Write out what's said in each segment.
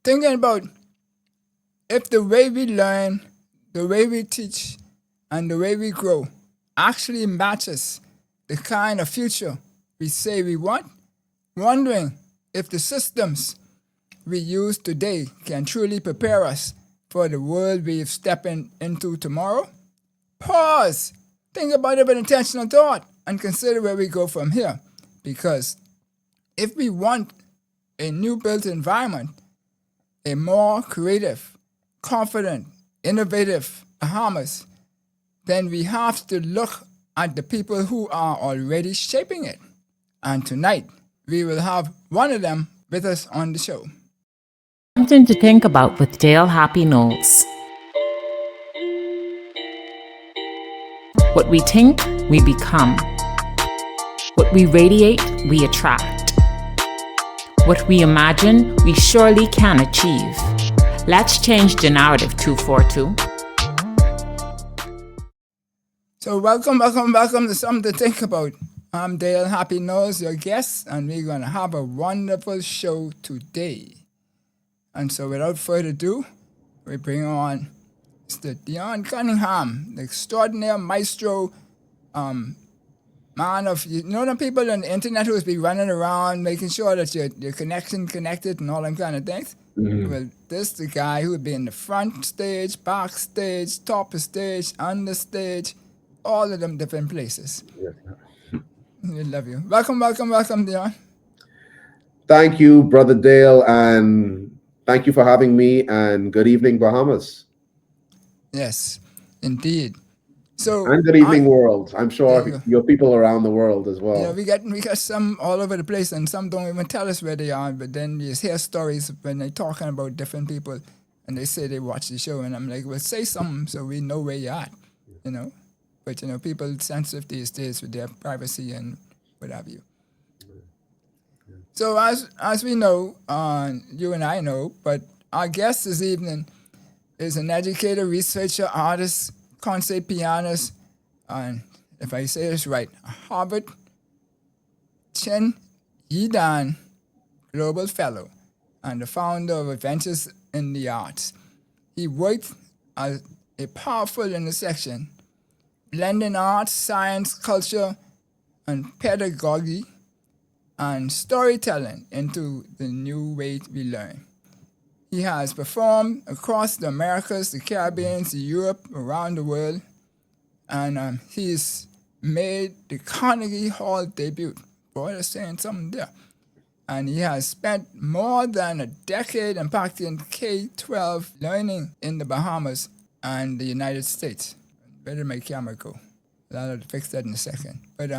thinking about if the way we learn, the way we teach, and the way we grow actually matches the kind of future we say we want, wondering if the systems we use today can truly prepare us for the world we're stepping into tomorrow. Pause, think about it with intentional thought, and consider where we go from here. Because if we want a new built environment, a more creative, confident, innovative Bahamas, then we have to look at the people who are already shaping it. And tonight, we will have one of them with us on the show. Something to think about with Dale Happy Knowles. What we think, we become. What we radiate, we attract. What we imagine, we surely can achieve. Let's change the narrative, 242. So welcome to Something to Think About. I'm Dale Happy Knowles, your guest, and we're going to have a wonderful show today. And so without further ado, we bring on Mr. Dion Cunningham, the extraordinary maestro, man of, you know, the people on the internet who's be running around making sure that your connection connected and all them kind of things. Mm-hmm. Well, this the guy who would be in the front stage, backstage, top of stage, under stage, all of them different places. Yeah. We love you. Welcome, Dion. Thank you, Brother Dale, and thank you for having me, and good evening, Bahamas. Yes, indeed. So and good evening, world. I'm sure your people around the world as well. Yeah, we got some all over the place, and some don't even tell us where they are. But then you just hear stories when they're talking about different people, and they say they watch the show, and I'm like, well, say something so we know where you're at, you know. But you know, people sensitive these days with their privacy and what have you. So as we know, you and I know, but our guest this evening is an educator, researcher, artist, concert pianist, and if I say this right, a Harvard Chen Yidan Global Fellow and the founder of Adventures in the Arts. He worked as a powerful intersection, blending arts, science, culture, and pedagogy and storytelling into the new way we learn. He has performed across the Americas, the Caribbean, Europe, around the world, and he's made the Carnegie Hall debut. Boy, that's saying something there. And he has spent more than a decade impacting K-12 learning in the Bahamas and the United States. Where did my camera go? I'll fix that in a second. But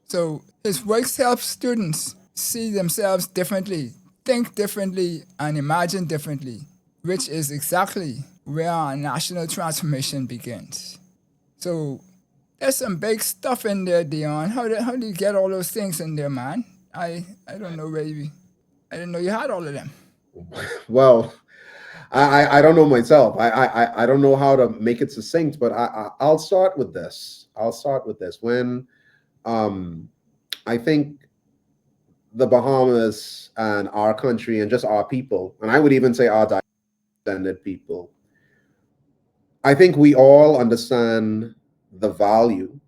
so his works help students see themselves differently, think differently, and imagine differently, which is exactly where our national transformation begins. So there's some big stuff in there, Dion. How do you get all those things in there, man? I don't know where I didn't know you had all of them. Well, I don't know myself. I don't know how to make it succinct, but I'll start with this. When I think the Bahamas and our country and just our people, and I would even say our descended people, I think we all understand the value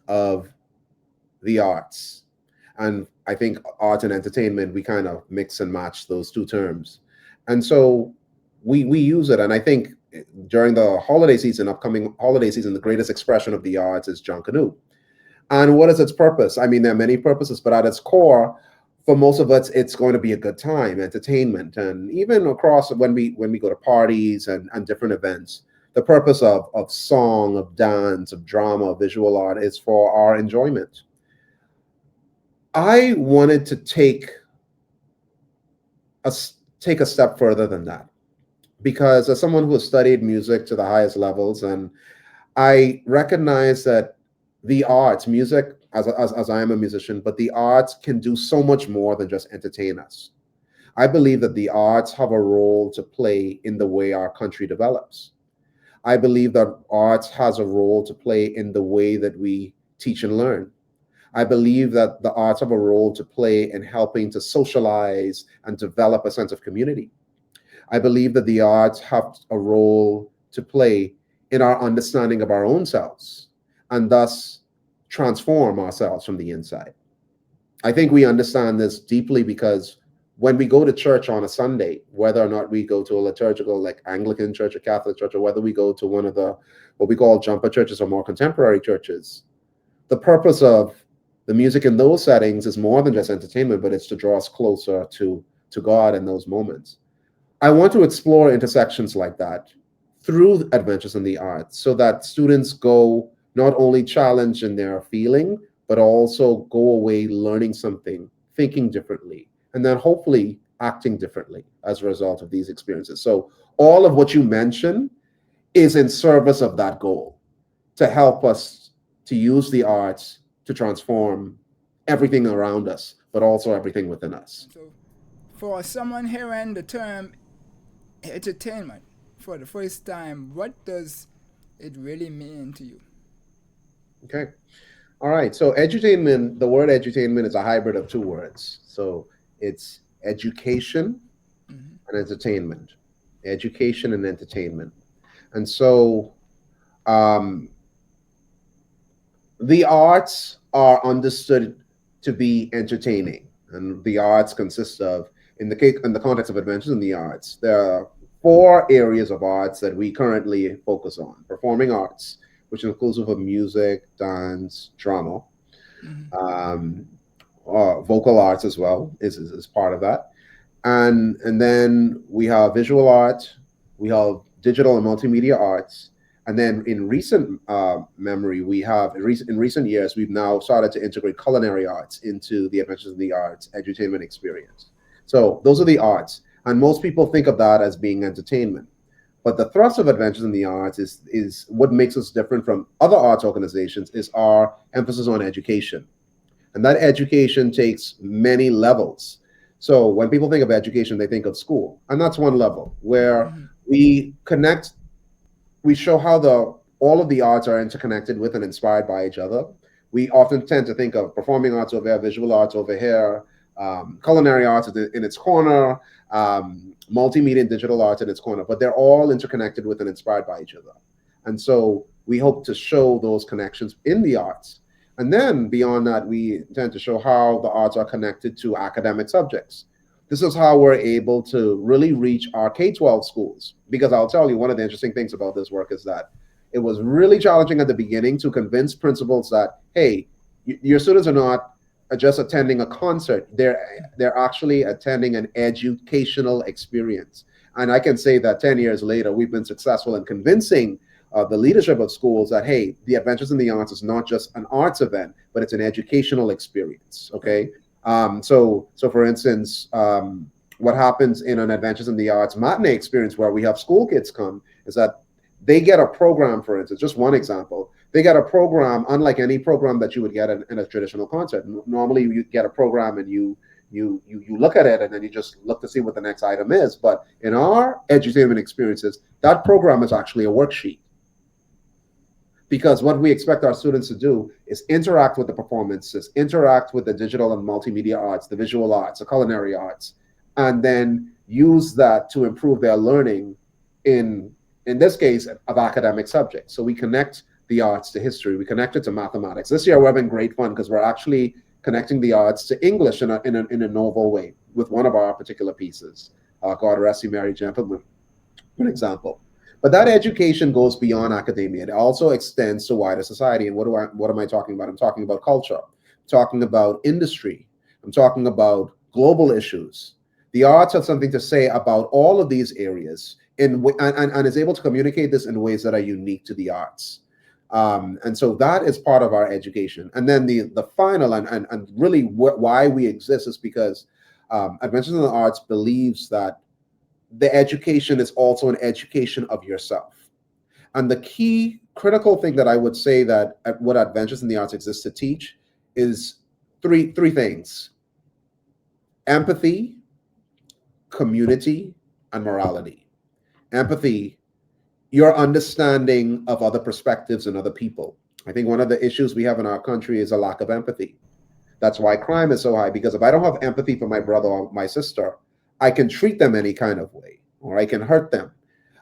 of the arts. And I think art and entertainment, we kind of mix and match those two terms. And so we use it. And I think during the upcoming holiday season, the greatest expression of the arts is John Canoe. And what is its purpose? I mean, there are many purposes, but at its core, for most of us, it's going to be a good time, entertainment, and even across when we go to parties and different events. The purpose of song, of dance, of drama, of visual art is for our enjoyment. I wanted to take a step further than that, because as someone who has studied music to the highest levels, and I recognize that the arts, music, as I am a musician, but the arts can do so much more than just entertain us. I believe that the arts have a role to play in the way our country develops. I believe that arts has a role to play in the way that we teach and learn. I believe that the arts have a role to play in helping to socialize and develop a sense of community. I believe that the arts have a role to play in our understanding of our own selves and thus transform ourselves from the inside. I think we understand this deeply because when we go to church on a Sunday, whether or not we go to a liturgical like Anglican church or Catholic church, or whether we go to one of the what we call jumper churches or more contemporary churches, the purpose of the music in those settings is more than just entertainment, but it's to draw us closer to God in those moments. I want to explore intersections like that through Adventures in the Arts so that students go not only challenged in their feeling, but also go away learning something, thinking differently, and then hopefully acting differently as a result of these experiences. So all of what you mentioned is in service of that goal, to help us to use the arts to transform everything around us, but also everything within us. So, for someone hearing the term entertainment for the first time, what does it really mean to you? Okay. All right. So edutainment, the word edutainment is a hybrid of two words. So it's education and entertainment, education and entertainment. And so um, the arts are understood to be entertaining, and the arts consist of, in the context of Adventures in the Arts, there are four areas of arts that we currently focus on: performing arts, which is inclusive of music, dance, drama, um, vocal arts as well is part of that, and then we have visual art, we have digital and multimedia arts, and then in recent memory, we have in recent years we've now started to integrate culinary arts into the Adventures in the Arts edutainment experience. So those are the arts, and most people think of that as being entertainment. But the thrust of Adventures in the Arts is what makes us different from other arts organizations is our emphasis on education. And that education takes many levels. So when people think of education, they think of school. And that's one level where we connect, we show how all of the arts are interconnected with and inspired by each other. We often tend to think of performing arts over here, visual arts over here, culinary arts in its corner, multimedia and digital arts in its corner, but they're all interconnected with and inspired by each other. And so we hope to show those connections in the arts. And then beyond that, we tend to show how the arts are connected to academic subjects. This is how we're able to really reach our K-12 schools. Because I'll tell you, one of the interesting things about this work is that it was really challenging at the beginning to convince principals that, hey, your students are not just attending a concert, they're actually attending an educational experience. And I can say that 10 years later, we've been successful in convincing the leadership of schools that, hey, the Adventures in the Arts is not just an arts event, but it's an educational experience. Okay. So for instance, what happens in an Adventures in the Arts matinee experience where we have school kids come is that they get a program, for instance, just one example. They get a program unlike any program that you would get in a traditional concert. Normally, you get a program and you look at it and then you just look to see what the next item is. But in our edutainment experiences, that program is actually a worksheet. Because what we expect our students to do is interact with the performances, interact with the digital and multimedia arts, the visual arts, the culinary arts, and then use that to improve their learning in this case, of academic subjects. So we connect the arts to history, we connect it to mathematics. This year we're having great fun because we're actually connecting the arts to English in a novel way with one of our particular pieces, God Rest You Merry Gentlemen, for example. But that education goes beyond academia. It also extends to wider society. And what am I talking about? I'm talking about culture. I'm talking about industry. I'm talking about global issues. The arts have something to say about all of these areas and is able to communicate this in ways that are unique to the arts. And so that is part of our education. And then the final and really why we exist is because Adventures in the Arts believes that the education is also an education of yourself. And the key critical thing that I would say that what Adventures in the Arts exists to teach is three things: empathy, community, and morality. Empathy, your understanding of other perspectives and other people. I think one of the issues we have in our country is a lack of empathy. That's why crime is so high, because if I don't have empathy for my brother or my sister, I can treat them any kind of way. or I can hurt them.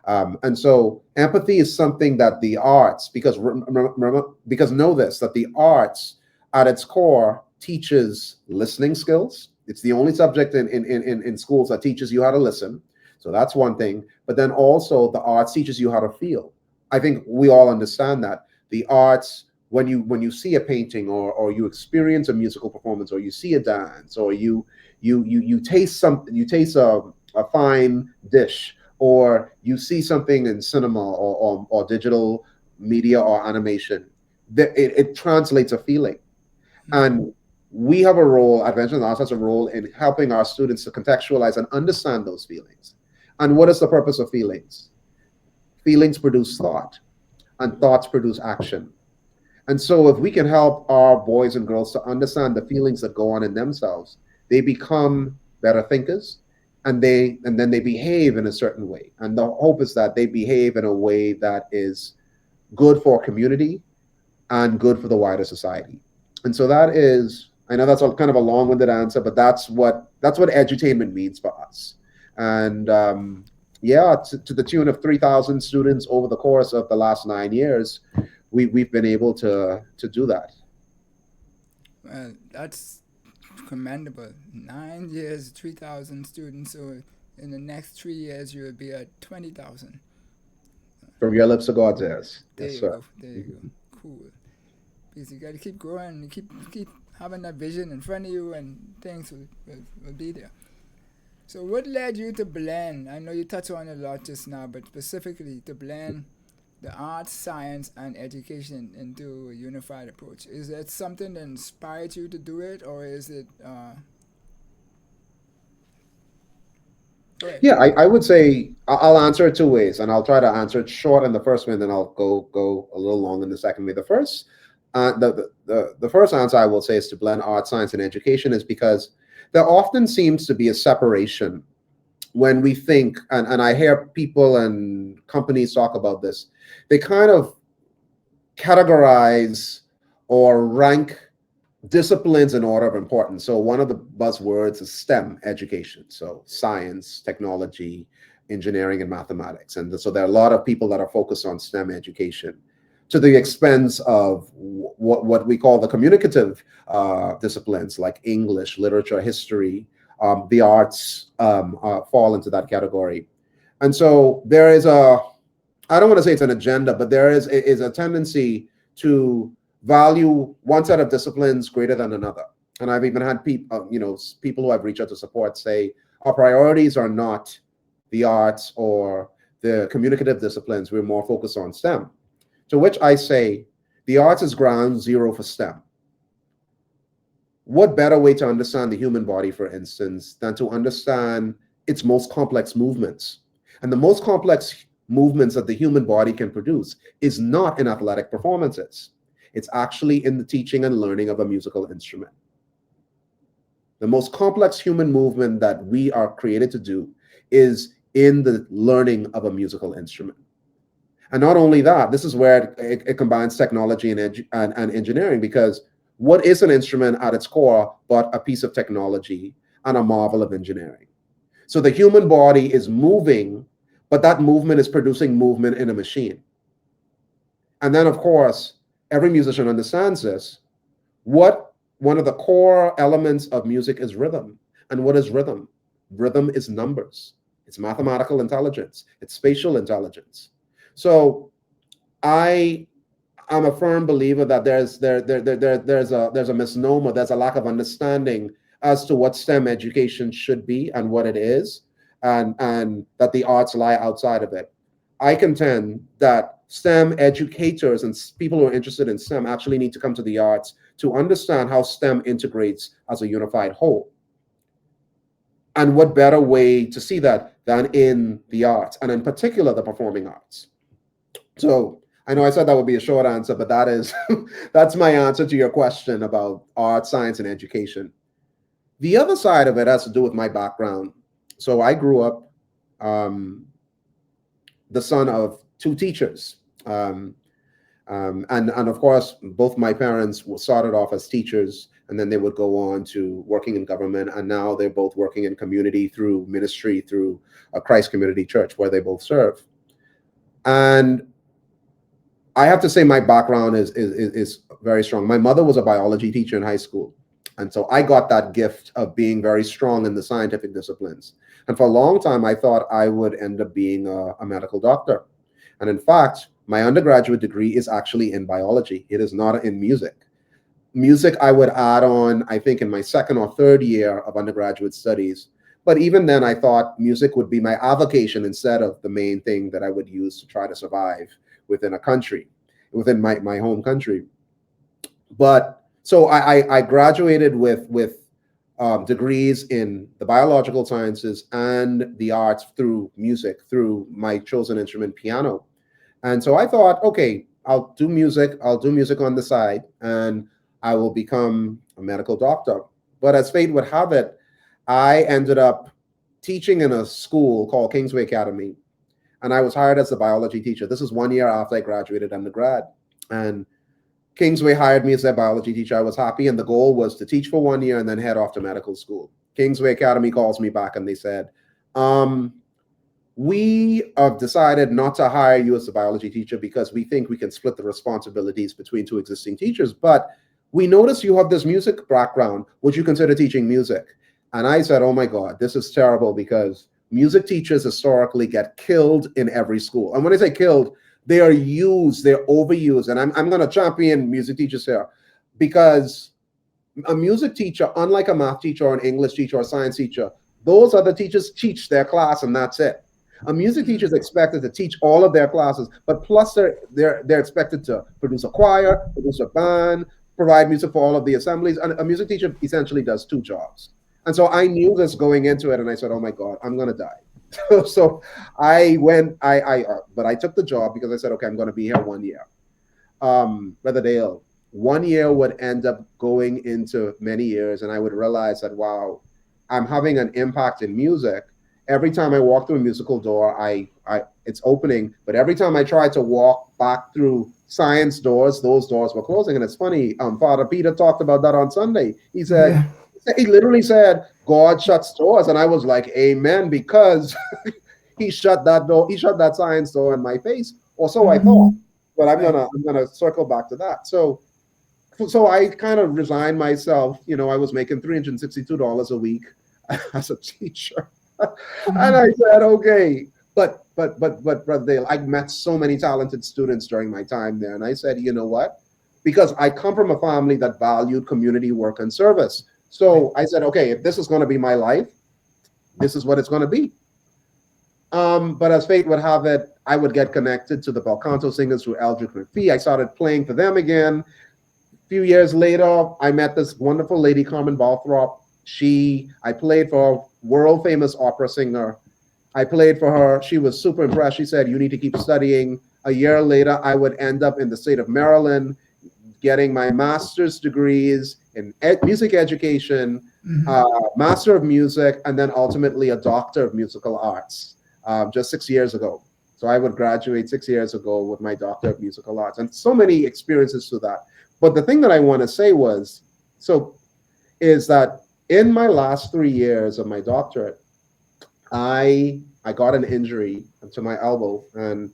And so empathy is something that the arts, because know this, that the arts at its core teaches listening skills. It's the only subject in schools that teaches you how to listen. So that's one thing. But then also the arts teaches you how to feel. I think we all understand that. The arts, when you see a painting, or you experience a musical performance, or you see a dance, or you taste something, you taste a fine dish, or you see something in cinema, or digital media or animation, that it translates a feeling. And we have a role, Adventure in the Arts has a role in helping our students to contextualize and understand those feelings. And what is the purpose of feelings? Feelings produce thought, and thoughts produce action. And so if we can help our boys and girls to understand the feelings that go on in themselves, they become better thinkers, and then they behave in a certain way. And the hope is that they behave in a way that is good for community and good for the wider society. And so that is, I know that's a kind of a long-winded answer, but that's what edutainment means for us. And yeah, to the tune of 3,000 students over the course of the last 9 years, we've been able to do that. Well, that's commendable. 9 years, 3,000 students. So in the next 3 years, you will be at 20,000. From your lips to God's ears. There Yes, you sir. go. There you go. Cool. Because you got to keep growing, and keep having that vision in front of you, and things will be there. So what led you to blend? I know you touched on it a lot just now, but specifically to blend the arts, science, and education into a unified approach. Is that something that inspired you to do it, or is it? Go ahead. Yeah, I would say I'll answer it two ways, and I'll try to answer it short in the first way, and then I'll go a little long in the second way. The first answer I will say is to blend art, science, and education is because there often seems to be a separation when we think, and I hear people and companies talk about this. They kind of categorize or rank disciplines in order of importance. So one of the buzzwords is STEM education. So science, technology, engineering, and mathematics. And so there are a lot of people that are focused on STEM education to the expense of what we call the communicative disciplines like English, literature, history. The arts fall into that category. And so there is I don't want to say it's an agenda, but there is a tendency to value one set of disciplines greater than another. And I've even had people who I've reached out to support say, our priorities are not the arts or the communicative disciplines. We're more focused on STEM. To which I say, the arts is ground zero for STEM. What better way to understand the human body, for instance, than to understand its most complex movements? And the most complex movements that the human body can produce is not in athletic performances. It's actually in the teaching and learning of a musical instrument. The most complex human movement that we are created to do is in the learning of a musical instrument. And not only that, this is where it combines technology and engineering, because what is an instrument at its core but a piece of technology and a marvel of engineering? So the human body is moving, but that movement is producing movement in a machine. And then, of course, every musician understands this. One of the core elements of music is rhythm. And what is rhythm? Rhythm is numbers. It's mathematical intelligence. It's spatial intelligence. So I'm a firm believer that there's a misnomer, there's a lack of understanding as to what STEM education should be and what it is, and that the arts lie outside of it. I contend that STEM educators and people who are interested in STEM actually need to come to the arts to understand how STEM integrates as a unified whole. And what better way to see that than in the arts, and in particular the performing arts. So I know I said that would be a short answer, but that's my answer to your question about art, science, and education. The other side of it has to do with my background. So I grew up the son of two teachers. And of course, both my parents started off as teachers. and then they would go on to working in government, and now they're both working in community through ministry through a Christ Community Church where they both serve. And I have to say my background is very strong. My mother was a biology teacher in high school, and so I got that gift of being very strong in the scientific disciplines. And for a long time, I thought I would end up being a medical doctor. And in fact, my undergraduate degree is actually in biology. It is not in music. Music I would add on, I think, in my second or third year of undergraduate studies. But even then, I thought music would be my avocation instead of the main thing that I would use to try to survive within a country, within my home country. But so I graduated with degrees in the biological sciences and the arts through music, through my chosen instrument, piano. And so I thought, okay, I'll do music on the side, and I will become a medical doctor. But as fate would have it, I ended up teaching in a school called Kingsway Academy, and I was hired as a biology teacher. This is 1 year after I graduated undergrad. And Kingsway hired me as their biology teacher. I was happy, and the goal was to teach for 1 year and then head off to medical school. Kingsway Academy calls me back, and they said, we have decided not to hire you as a biology teacher because we think we can split the responsibilities between two existing teachers. But we notice you have this music background. Would you consider teaching music? And I said, oh my God, this is terrible, because music teachers historically get killed in every school. And when I say killed, they are used, they're overused. And I'm going to champion music teachers here, because a music teacher, unlike a math teacher or an English teacher or a science teacher, those other teachers teach their class and that's it. A music teacher is expected to teach all of their classes, but plus they're expected to produce a choir, produce a band, provide music for all of the assemblies. And a music teacher essentially does two jobs. And so I knew this going into it, and I said, oh my God, I'm going to die. So I went, but I took the job because I said, okay, I'm going to be here 1 year. Brother Dale, 1 year would end up going into many years, and I would realize that, wow, I'm having an impact in music. Every time I walk through a musical door, it's opening, but every time I tried to walk back through science doors, those doors were closing. And it's funny, Father Peter talked about that on Sunday. He said, he literally said, God shuts doors. And I was like, amen, because he shut that door, he shut that science door in my face, or so I thought. But I'm gonna circle back to that. So I kind of resigned myself. You know, I was making $362 a week as a teacher. And I said, okay, but Brother Dale, I met so many talented students during my time there. And I said, you know what? Because I come from a family that valued community work and service. So I said, okay, if this is going to be my life, this is what it's going to be. But as fate would have it, I would get connected to the bel canto singers through Eldrick McPhee. I started playing for them again. A few years later, I met this wonderful lady, Carmen Balthrop. I played for a world famous opera singer. I played for her. She was super impressed. She said, you need to keep studying. A year later, I would end up in the state of Maryland, getting my master's degrees in music education, master of music, and then ultimately a doctor of musical arts just 6 years ago. So I would graduate 6 years ago with my doctor of musical arts, and so many experiences to that. But the thing that I want to say is that in my last 3 years of my doctorate, I got an injury to my elbow, and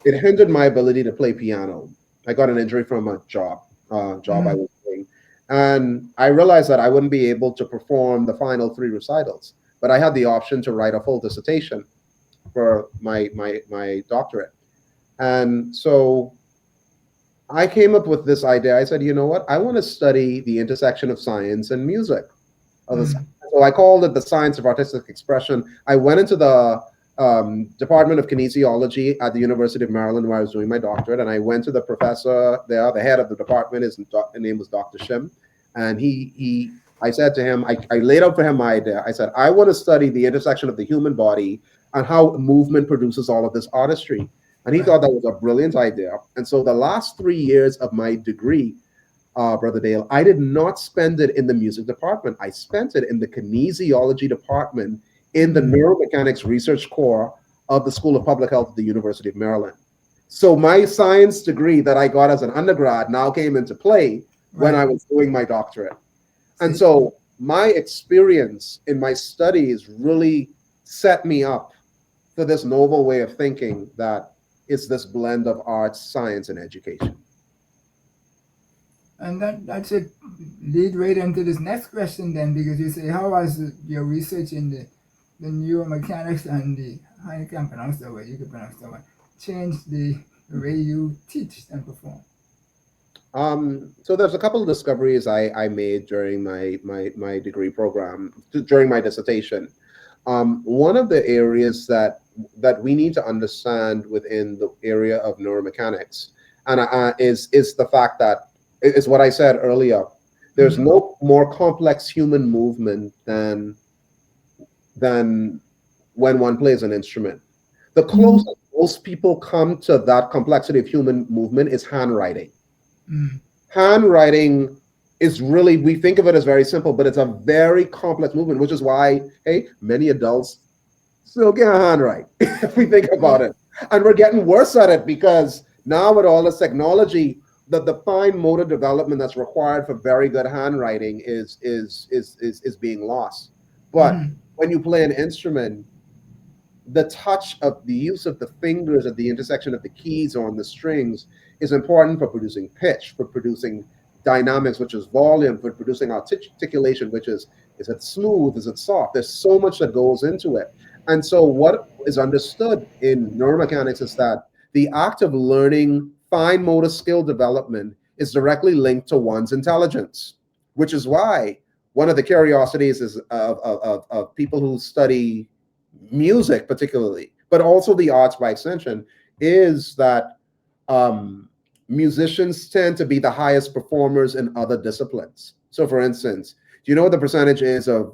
it hindered my ability to play piano. I got an injury from a job I was doing, and I realized that I wouldn't be able to perform the final 3 recitals. But I had the option to write a full dissertation for my doctorate, and so I came up with this idea. I said, you know what? I want to study the intersection of science and music. So I called it the science of artistic expression. I went into the Department of Kinesiology at the University of Maryland, where I was doing my doctorate, and I went to the professor there, the head of the department. His name was Dr. Shim, and I said to him, I laid out for him my idea. I said, I want to study the intersection of the human body and how movement produces all of this artistry. And he thought that was a brilliant idea. And so the last 3 years of my degree, Brother Dale, I did not spend it in the music department. I spent it in the kinesiology department in the Neuromechanics Research Core of the School of Public Health at the University of Maryland. So my science degree that I got as an undergrad now came into play when I was doing my doctorate. And See? so my experience in my studies really set me up for this novel way of thinking that it's this blend of arts, science, and education. And that should lead right into this next question then, because you say, how has your research in the neuromechanics and the, I can't pronounce that word, you can pronounce that one, change the way you teach and perform? So there's a couple of discoveries I made during my degree program, during my dissertation. One of the areas that we need to understand within the area of neuromechanics, and is the fact that is what I said earlier. There's Mm-hmm. no more complex human movement than when one plays an instrument. The closest most people come to that complexity of human movement is handwriting. Mm-hmm. Handwriting is really, we think of it as very simple, but it's a very complex movement, which is why, hey, many adults still can't handwrite if we think about Yeah. it. And we're getting worse at it because now with all this technology, the fine motor development that's required for very good handwriting is being lost. But Mm-hmm. when you play an instrument, the touch of the use of the fingers at the intersection of the keys or on the strings is important for producing pitch, for producing dynamics, which is volume, for producing articulation, which is it smooth, is it soft? There's so much that goes into it. And so what is understood in neuromechanics is that the act of learning fine motor skill development is directly linked to one's intelligence, which is why one of the curiosities is of people who study music particularly, but also the arts by extension, is that um, musicians tend to be the highest performers in other disciplines. So, for instance, do you know what the percentage is of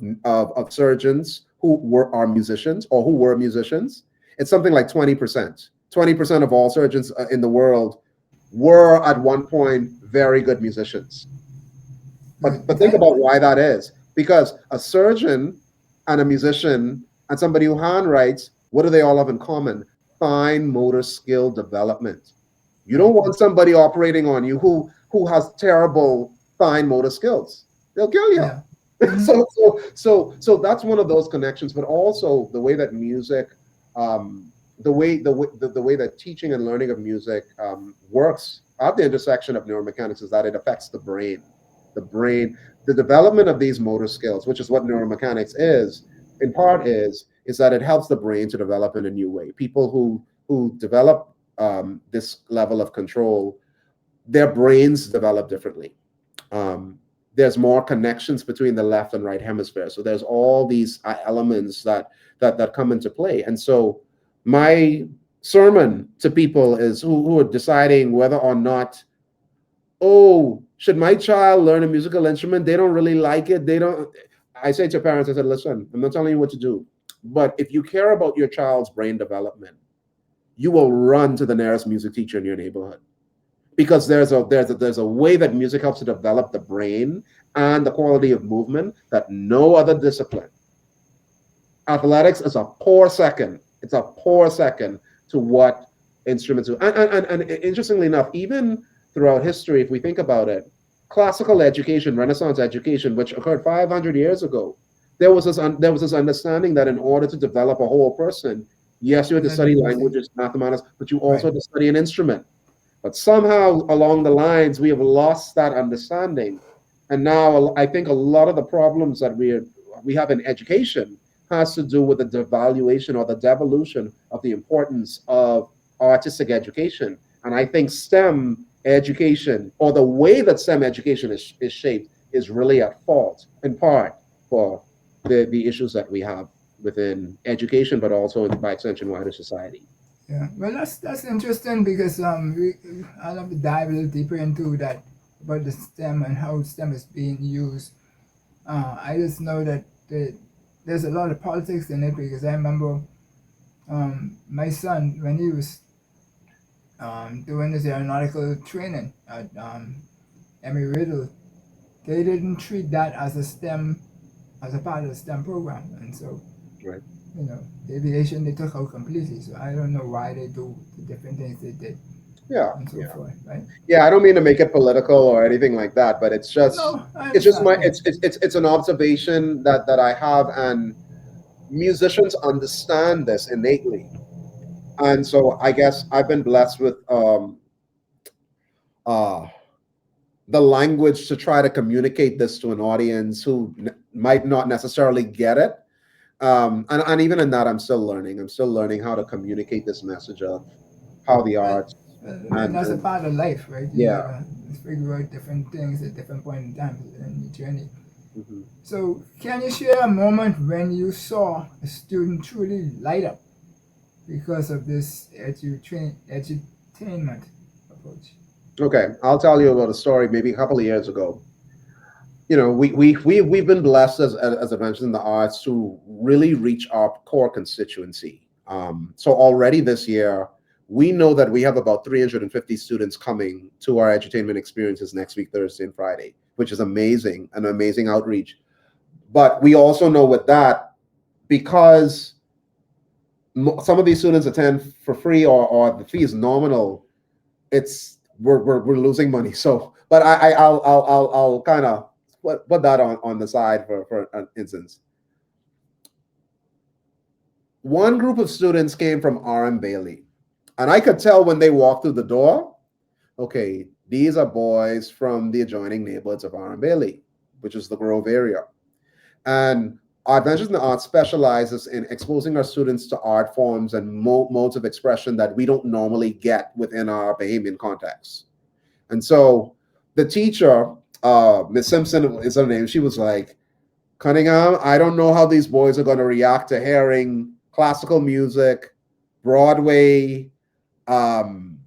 surgeons who are musicians or who were musicians? It's something like 20%. 20% of all surgeons in the world were at one point very good musicians. But think Okay. about why that is. Because a surgeon and a musician and somebody who handwrites, what do they all have in common? Fine motor skill development. You don't want somebody operating on you who has terrible fine motor skills. They'll kill you. Yeah. Mm-hmm. So that's one of those connections. But also the way that music, the way that teaching and learning of music works at the intersection of neuromechanics is that it affects the brain. The brain, the development of these motor skills, which is what neuromechanics is, in part is that it helps the brain to develop in a new way. People who develop this level of control, their brains develop differently. Um, there's more connections between the left and right hemisphere. So there's all these elements that come into play. And so my sermon to people is who are deciding whether or not, oh, should my child learn a musical instrument? They don't really like it. They don't. I say to parents, I said, listen, I'm not telling you what to do, but if you care about your child's brain development, you will run to the nearest music teacher in your neighborhood because there's a way that music helps to develop the brain and the quality of movement that no other discipline. Athletics is a poor second. It's a poor second to what instruments do. And interestingly enough, even throughout history, if we think about it, classical education, Renaissance education, which occurred 500 years ago, there was this understanding that in order to develop a whole person, yes, you had to Another study music. languages, mathematics, but you also Right. had to study an instrument. But somehow along the lines, we have lost that understanding. And now I think a lot of the problems that we have in education has to do with the devaluation or the devolution of the importance of artistic education. And I think STEM education, or the way that STEM education is shaped, is really at fault in part for the issues that we have within education, but also by extension wider society. Yeah, well, that's interesting because I'd love to dive a little deeper into that about the STEM and how STEM is being used. I just know that there's a lot of politics in it because I remember my son when he was doing his aeronautical training at Emory Riddle, they didn't treat that as a STEM as a part of the STEM program, and so Right. you know, the aviation they took out completely. So I don't know why they do the different things they did. Yeah, and so yeah, forth, right? yeah. I don't mean to make it political or anything like that, but No, I it's just understand. my Yeah. it's an observation that I have, and musicians understand this innately. And so I guess I've been blessed with uh the language to try to communicate this to an audience who might not necessarily get it. And even in that, I'm still learning how to communicate this message of how the Well, arts I mean, that's a and part of life, right? You yeah. gotta figure out different things at different point in time in your journey. Mhm. So, can you share a moment when you saw a student truly light up because of this edutainment approach? Okay, I'll tell you about a story maybe a couple of years ago. You know, we've been blessed as I mentioned in the arts to really reach our core constituency. So already this year, we know that we have about 350 students coming to our edutainment experiences next week, Thursday and Friday, which is amazing, an amazing outreach. But we also know with that, because some of these students attend for free, or the fee is nominal, it's we're losing money. So, but I'll kind of put that on the side for an instance. One group of students came from RM Bailey, and I could tell when they walked through the door, okay, these are boys from the adjoining neighborhoods of RM Bailey, which is the Grove area. And our Adventures in the Arts specializes in exposing our students to art forms and modes of expression that we don't normally get within our Bahamian context. And so the teacher, Miss Simpson is her name, she was like, Cunningham, I don't know how these boys are going to react to hearing classical music, Broadway, um,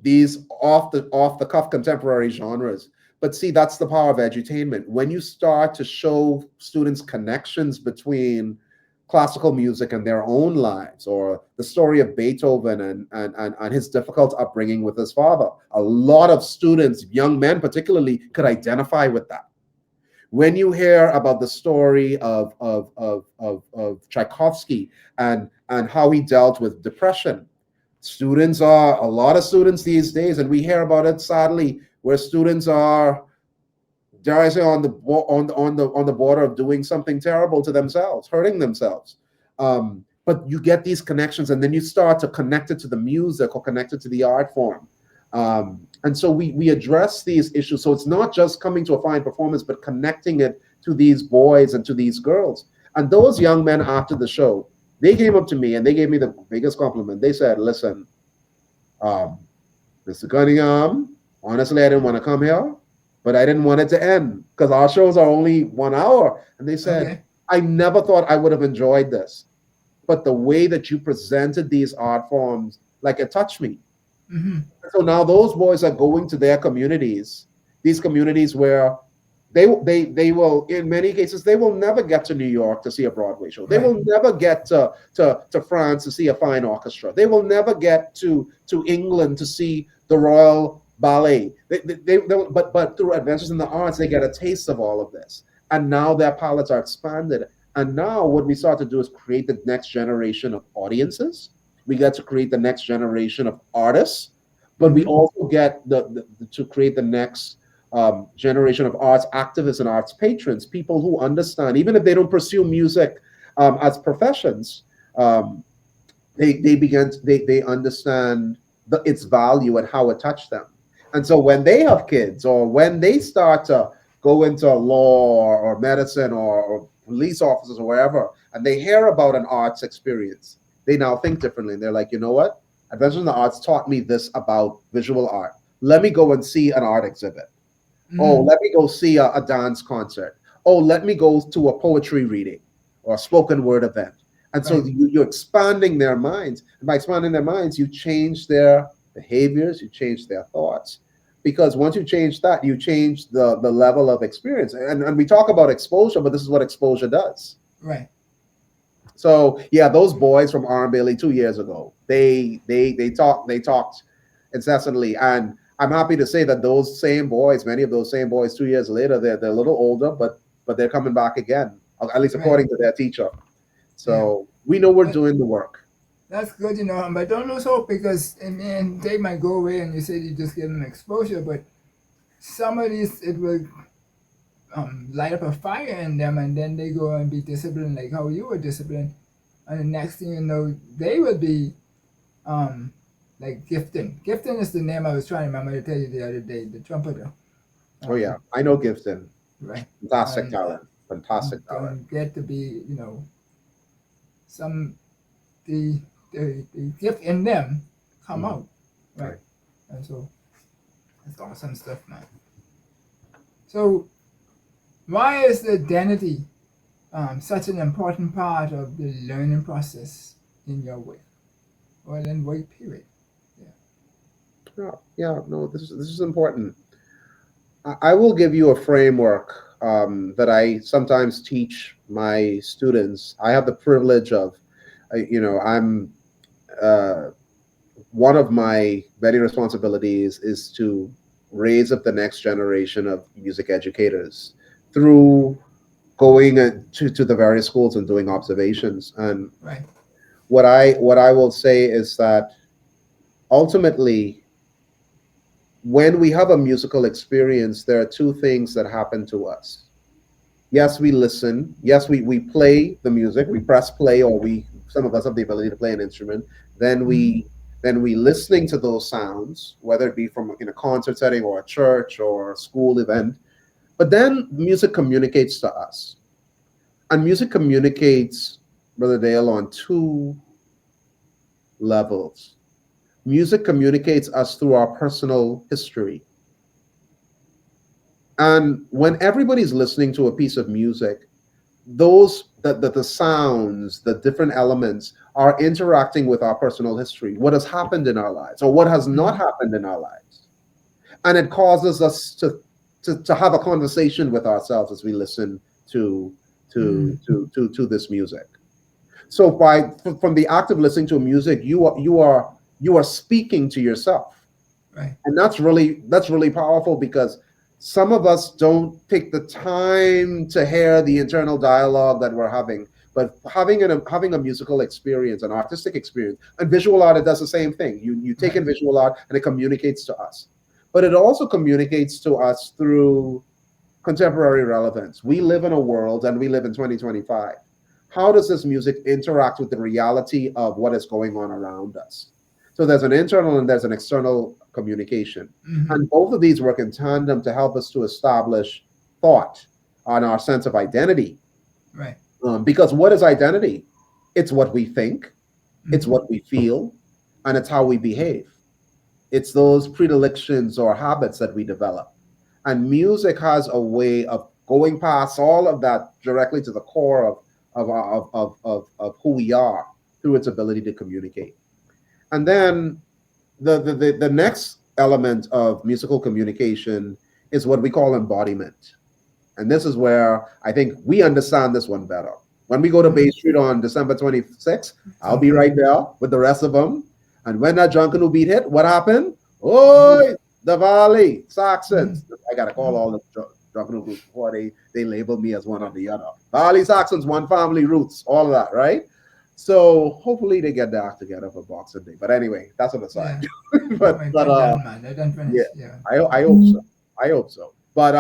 these off the cuff contemporary genres. But see, that's the power of edutainment. When you start to show students connections between classical music and their own lives, or the story of Beethoven and his difficult upbringing with his father, a lot of students, young men particularly, could identify with that. When you hear about the story of Tchaikovsky and how he dealt with depression, students are a lot of students these days, and we hear about it sadly, where students are, dare I say, on the border of doing something terrible to themselves, hurting themselves. But you get these connections, and then you start to connect it to the music or connect it to the art form. And so we address these issues. So it's not just coming to a fine performance, but connecting it to these boys and to these girls. And those young men after the show, they came up to me and they gave me the biggest compliment. They said, listen, um, Mr. Cunningham, honestly, I didn't want to come here, but I didn't want it to end because our shows are only 1 hour. And they said, Okay. I never thought I would have enjoyed this. But the way that you presented these art forms, like, it touched me. Mm-hmm. So now those boys are going to their communities, these communities where they will, in many cases, they will never get to New York to see a Broadway show. They Right. will never get to France to see a fine orchestra. They will never get to England to see the Royal Ballet. But through Adventures in the Arts, they get a taste of all of this. And now their palettes are expanded. And now what we start to do is create the next generation of audiences. We get to create the next generation of artists, but we Mm-hmm. also get to create the next generation of arts activists and arts patrons, people who understand, even if they don't pursue music as professions, um, they understand its value and how it touched them. And so when they have kids, or when they start to go into law or medicine or police officers or wherever, and they hear about an arts experience, they now think differently. And they're like, you know what? Adventures in the Arts taught me this about visual art. Let me go and see an art exhibit. Oh, Mm-hmm. let me go see a dance concert. Oh, let me go to a poetry reading or a spoken word event. And so Right. you're expanding their minds. And by expanding their minds, you change their behaviors, you change their thoughts. Because once you change that, you change the level of experience. And we talk about exposure, but this is what exposure does. Right. So yeah, those boys from R. Bailey 2 years ago, they talked incessantly, and I'm happy to say that those same boys, many of those same boys, 2 years later, they're a little older, but they're coming back again, at least Right. according to their teacher. Yeah. So we know we're But doing the work. That's good, but don't lose hope because I mean they might go away and you said you just give them exposure, but some of these it will light up a fire in them and then they go and be disciplined like how you were disciplined, and the next thing you know they will be um like gifting. Gifting is the name I was trying to remember to tell you the other day, the trumpeter. Oh yeah, Um, I know Gibson. right. Fantastic And talent. Fantastic talent. don't get to be, some the gift in them come Mhm. out. Right. Right. And so that's awesome stuff, man. So why is the identity such an important part of the learning process in your way? Well, in way period. Yeah. Yeah, yeah. No, this is important. I will give you a framework that I sometimes teach my students. I have the privilege of, I'm uh, one of my many responsibilities is to raise up the next generation of music educators through going to the various schools and doing observations. And Right. what I will say is that ultimately, when we have a musical experience, there are two things that happen to us. Yes, we listen. Yes, we play the music. We press play, or some of us have the ability to play an instrument. Then Mm-hmm. we listening to those sounds, whether it be from in a concert setting or a church or a school event. But then music communicates to us, and music communicates, Brother Dale, on two levels. Music communicates us through our personal history. And when everybody's listening to a piece of music, the sounds, the different elements are interacting with our personal history, what has happened in our lives or what has not Mm-hmm. happened in our lives. And it causes us to have a conversation with ourselves as we listen to to this music. So from the act of listening to music, you are speaking to yourself, Right. and that's really powerful because some of us don't take the time to hear the internal dialogue that we're having. But having a musical experience, an artistic experience, and visual art, it does the same thing. You take Right. in visual art and it communicates to us, but it also communicates to us through contemporary relevance. We live in a world, and we live in 2025. How does this music interact with the reality of what is going on around us? So there's an internal and there's an external communication. Mm-hmm. And both of these work in tandem to help us to establish thought on our sense of identity. Right. Because what is identity? It's what we think, it's Mm-hmm. what we feel, and it's how we behave. It's those predilections or habits that we develop. And music has a way of going past all of that directly to the core of who we are through its ability to communicate. And then the next element of musical communication is what we call embodiment. And this is where I think we understand this one better. When we go to Bay Mm-hmm. Street on December 26th, I'll be Okay. right there with the rest of them. And when that Junkanoo beat hit, what happened? Oh, the Valley Mm-hmm. Saxons. I got to call all the Junkanoo groups before they label me as one or the other. Valley Saxons, one family roots, all of that, right? So hopefully they get their act together for Boxing Day. But anyway, that's on the side. Yeah. but Right. but They're done, man. They're done yeah, finished. Yeah. I hope so. I hope so. But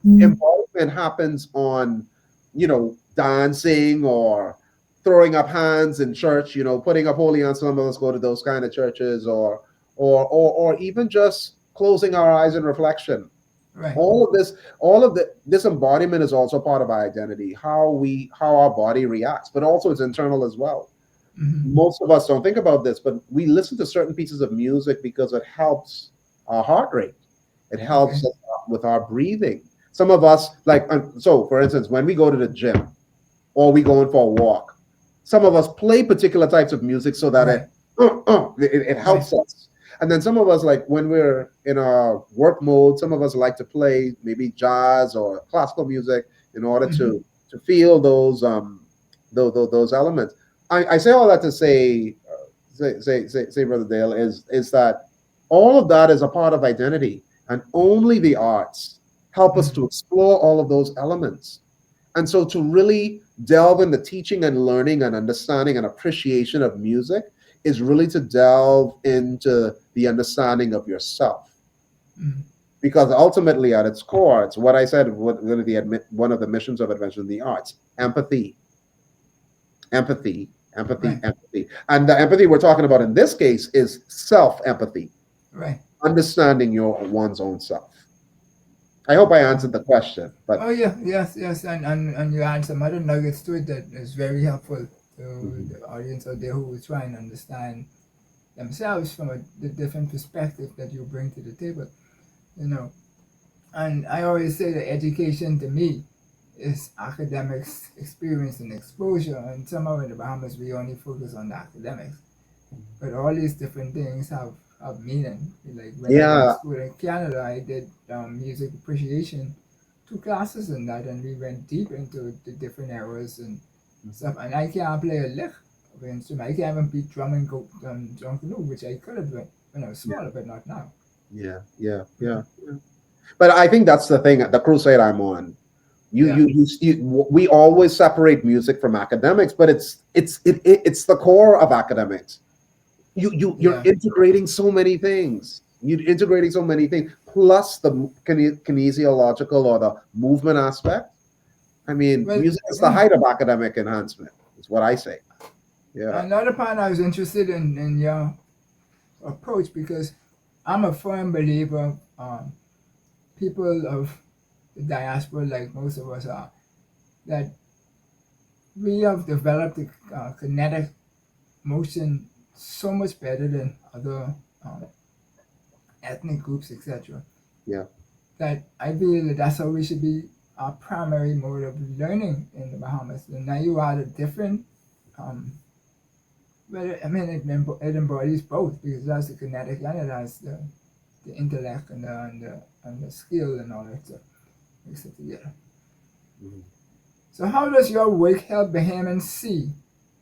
involvement happens on, dancing or throwing up hands in church, putting up holy hands. Some of us go to those kind of churches, or even just closing our eyes in reflection. Right. All of this embodiment is also part of our identity, how our body reacts, but also it's internal as well. Mm-hmm. Most of us don't think about this, but we listen to certain pieces of music because it helps our heart rate. It Okay. helps us with our breathing. Some of us, like, so for instance, when we go to the gym or we go in for a walk, some of us play particular types of music so that Right. it Right. helps us. And then some of us, like when we're in our work mode, some of us like to play maybe jazz or classical music in order Mm-hmm. to feel those elements. I say all that to say, Brother Dale, is that all of that is a part of identity, and only the arts help us Mm-hmm. to explore all of those elements. And so to really delve in the teaching and learning and understanding and appreciation of music is really to delve into the understanding of yourself. Mm. Because ultimately, at its core, it's what I said, one of the missions of Adventure in the Arts: empathy, empathy, empathy, Right. empathy. And the empathy we're talking about in this case is self-empathy, Right. understanding your one's own self. I hope I answered the question, Oh but yeah, yes, yes, and you add some other nuggets to it that is very helpful to mhm, the audience out there who is trying to understand themselves from the different perspective that you bring to the table. You know, and I always say that education to me is academics, experience, and exposure. And somehow in the Bahamas we only focus on the academics, but all these different things have meaning. Like when I went to yeah, school in Canada, I did music appreciation, two classes in that, and we went deep into the different eras and stuff. And I can't play a lick of an instrument. I can't even beat drum and go drum canoe, which I could have done when I was yeah, smaller, but not now. yeah, yeah, yeah. But I think that's the thing, the crusade I'm on. Yeah, We always separate music from academics, but it's the core of academics. You're yeah. integrating so many things. You're integrating so many things, plus the kinesiological or the movement aspect. I mean, Well, music is the yeah. height of academic enhancement. Is what I say. Yeah. Another part I was interested in your approach because I'm a firm believer people of the diaspora, like most of us are, that we have developed the kinetic motion so much better than other um, ethnic groups, etc. Yeah. That I feel that that's how we should be our primary mode of learning in the Bahamas. And now you add a different, um, well, I mean, it embodies both because that's the kinetic and it has the intellect and the skill and all that stuff mix it together. Mhm. So how does your work help Bahamians see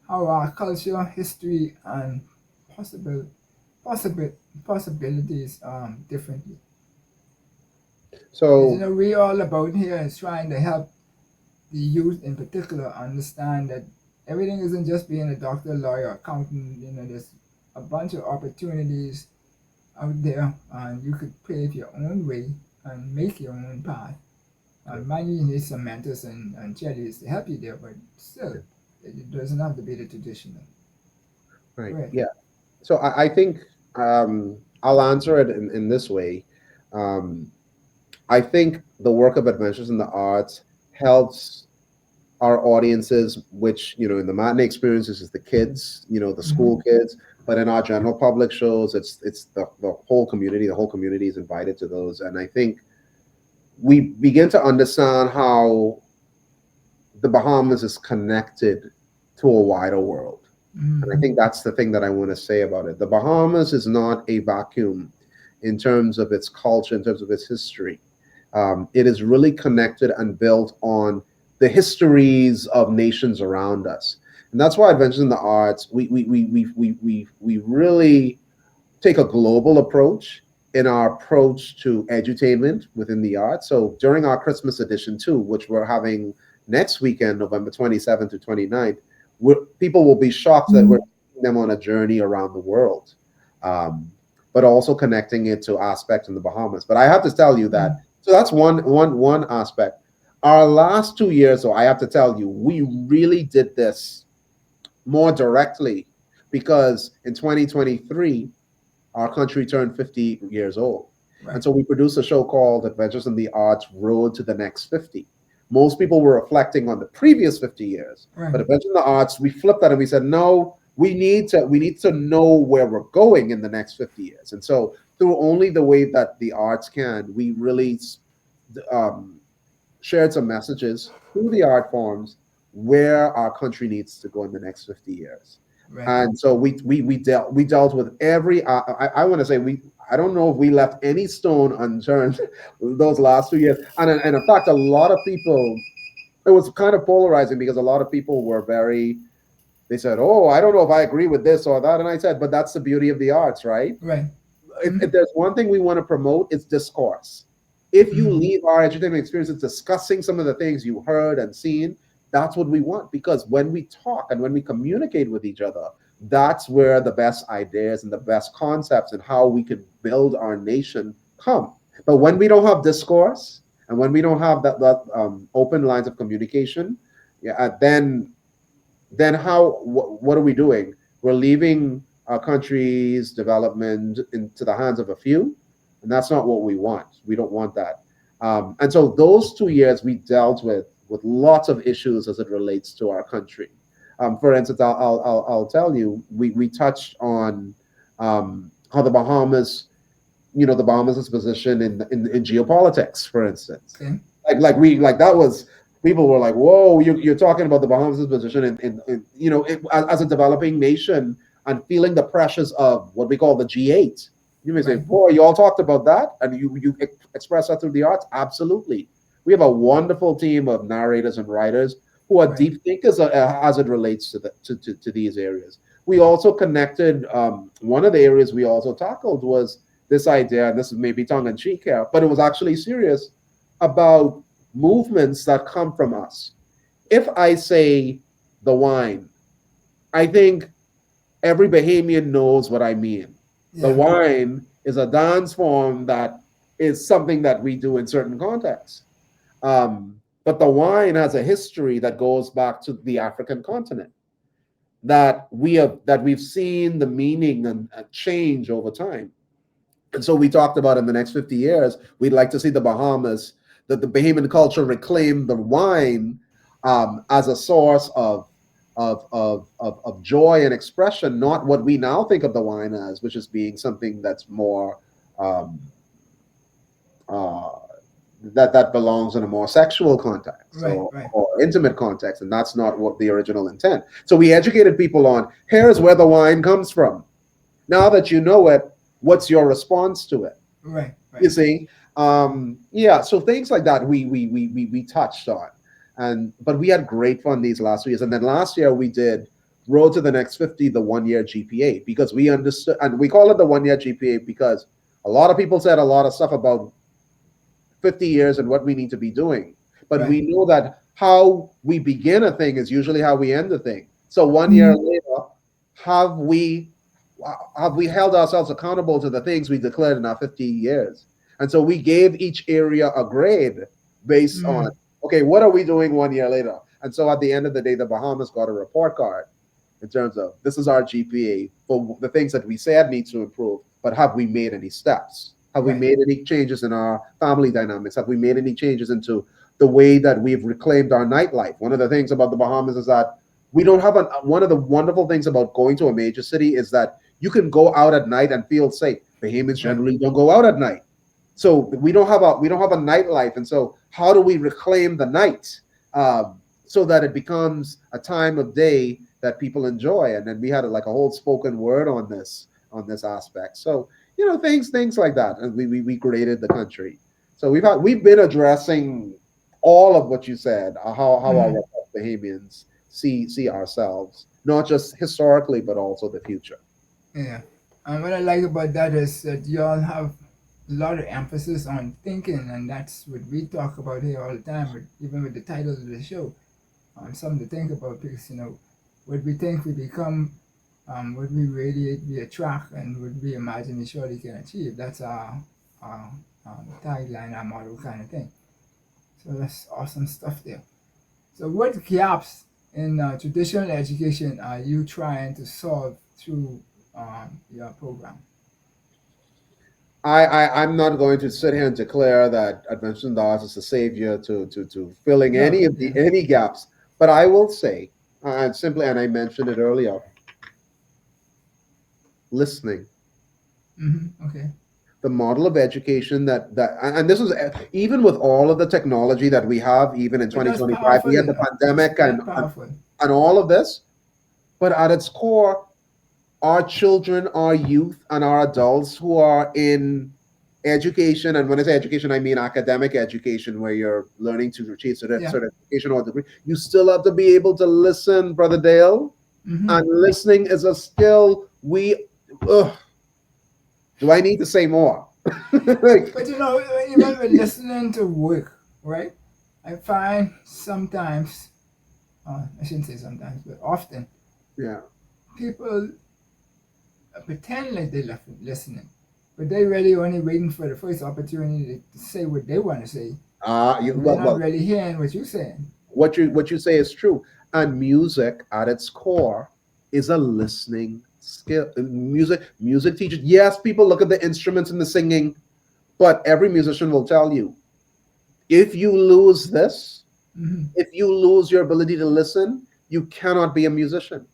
how our culture, history, and possible possible possibilities differently? Because So we all about here is trying to help the youth in particular understand that everything isn't just being a doctor, lawyer, accountant. There's a bunch of opportunities out there, and you could pave your own way and make your own path. yeah, Mind you need some mentors and cheerleaders to help you there, but still, yeah, it doesn't have to be the traditional. right. Right. Yeah. So I think I'll answer it in this way. Um, I think the work of Adventures in the Arts helps our audiences, which in the matinee experiences is the kids, the Mm-hmm. school kids, but in our general public shows, it's the whole community. The whole community is invited to those, and I think we begin to understand how the Bahamas is connected to a wider world. And I Mm-hmm. think that's the thing that I want to say about it. The Bahamas is not a vacuum in terms of its culture, in terms of its history. It is really connected and built on the histories of nations around us. And that's why Adventures in the Arts, we really take a global approach in our approach to edutainment within the arts. So during our Christmas edition too, which we're having next weekend, November 27th to 29th, people will be shocked that we're taking them on a journey around the world, but also connecting it to aspects in the Bahamas. But I have to tell you that, so that's one aspect. Our last 2 years, so I have to tell you, we really did this more directly because in 2023, our country turned 50 years old. And Right. so we produced a show called Adventures in the Arts Road to the Next 50. Most people were reflecting on the previous 50 years, Right. but Adventures in the Arts, we flipped that and we said, no, we need to know where we're going in the next 50 years. And so through only the way that the arts can, we really um, shared some messages through the art forms where our country needs to go in the next 50 years. Right. And so we dealt with every I want to say we I don't know if we left any stone unturned those last 2 years. And in fact, a lot of people, it was kind of polarizing because a lot of people were very, they said, oh, I don't know if I agree with this or that. And I said, but that's the beauty of the arts, right? Right. If there's one thing we want to promote, it's discourse. If you Mm. leave our entertainment experiences discussing some of the things you heard and seen, that's what we want. Because when we talk and when we communicate with each other, that's where the best ideas and the best concepts and how we could build our nation come. But when we don't have discourse and when we don't have that open lines of communication, yeah, then what are we doing? We're leaving our country's development into the hands of a few, and that's not what we want. We don't want that. And so those 2 years we dealt with lots of issues as it relates to our country. For instance, I'll tell you, we touched on how the Bahamas, the Bahamas' position in geopolitics, for instance. Okay. Like that was, people were like, whoa, you're talking about the Bahamas' position as a developing nation and feeling the pressures of what we call the G8. You may say, Right. boy, you all talked about that and you express that through the arts. Absolutely. We have a wonderful team of narrators and writers who are Right. deep thinkers as it relates to these areas. We also connected, one of the areas we also tackled was this idea, and this is maybe tongue in cheek here, but it was actually serious, about movements that come from us. If I say the wine, I think every Bahamian knows what I mean. The Yeah. wine is a dance form that is something that we do in certain contexts. But the wine has a history that goes back to the African continent, that we've seen the meaning and change over time. And so we talked about in the next 50 years, we'd like to see the Bahamas, that the Bahamian culture reclaim the wine as a source of joy and expression, not what we now think of the wine as, which is being something that's more um, uh, that belongs in a more sexual context Right. Right. or intimate context, and that's not what the original intent. So we educated people on, here's where the wine comes from. Now that you know it, what's your response to it? Right. You Right. see, yeah. So things like that we touched on, and but we had great fun these last 2 years. And then last year we did Road to the Next 50, the 1 year GPA, because we understood, and we call it the 1 year GPA because a lot of people said a lot of stuff about 50 years and what we need to be doing. But Right. we know that how we begin a thing is usually how we end a thing. So 1 year later, have we have we held ourselves accountable to the things we declared in our 50 years? And so we gave each area a grade based on, Mm. okay, what are we doing 1 year later? And so at the end of the day, the Bahamas got a report card in terms of, this is our GPA for the things that we said needs to improve, but have we made any steps? Have we Right. made any changes in our family dynamics? Have we made any changes into the way that we've reclaimed our nightlife? One of the things about the Bahamas is that we don't have one of the wonderful things about going to a major city is that you can go out at night and feel safe. Bahamians Right. generally don't go out at night. So we don't have a nightlife, and so how do we reclaim the night so that it becomes a time of day that people enjoy? And then we had like a whole spoken word on this aspect. So things like that, and we created the country. So we've been addressing all of what you said, how our Mm. Bahamians see ourselves, not just historically but also the future. Yeah. And what I like about that is that y'all have a lot of emphasis on thinking, and that's what we talk about here all the time, even with the title of the show. Something to think about because, what we think we become, what we radiate, we attract, and what we imagine we surely can achieve. That's our tagline, our motto kind of thing. So that's awesome stuff there. So, what gaps in traditional education are you trying to solve through your program? I'm not going to sit here and declare that Adventure in the Arts is the savior to filling No, any of the yeah. any gaps, but I will say, simply, and I mentioned it earlier, listening. Okay. The model of education and this is even with all of the technology that we have, even in But that's 2025, we powerful, had the That's pandemic that powerful. and all of this, but at its core, our children, our youth, and our adults who are in education, and when I say education, I mean academic education, where you're learning to achieve Yeah. certification or degree, you still have to be able to listen, Brother Dale. Mm-hmm. And listening is a skill ugh, do I need to say more? Like, But even with listening to work, right? I find sometimes, I shouldn't say sometimes, but often, yeah. people pretend like they're listening, but they really only waiting for the first opportunity to say what they want to say, and they're Well, not really hearing what you're saying. what you say is true. And music at its core is a listening skill. Music teaches. Yes, people look at the instruments and the singing, but every musician will tell you, if you lose this, Hmm. if you lose your ability to listen, you cannot be a musician.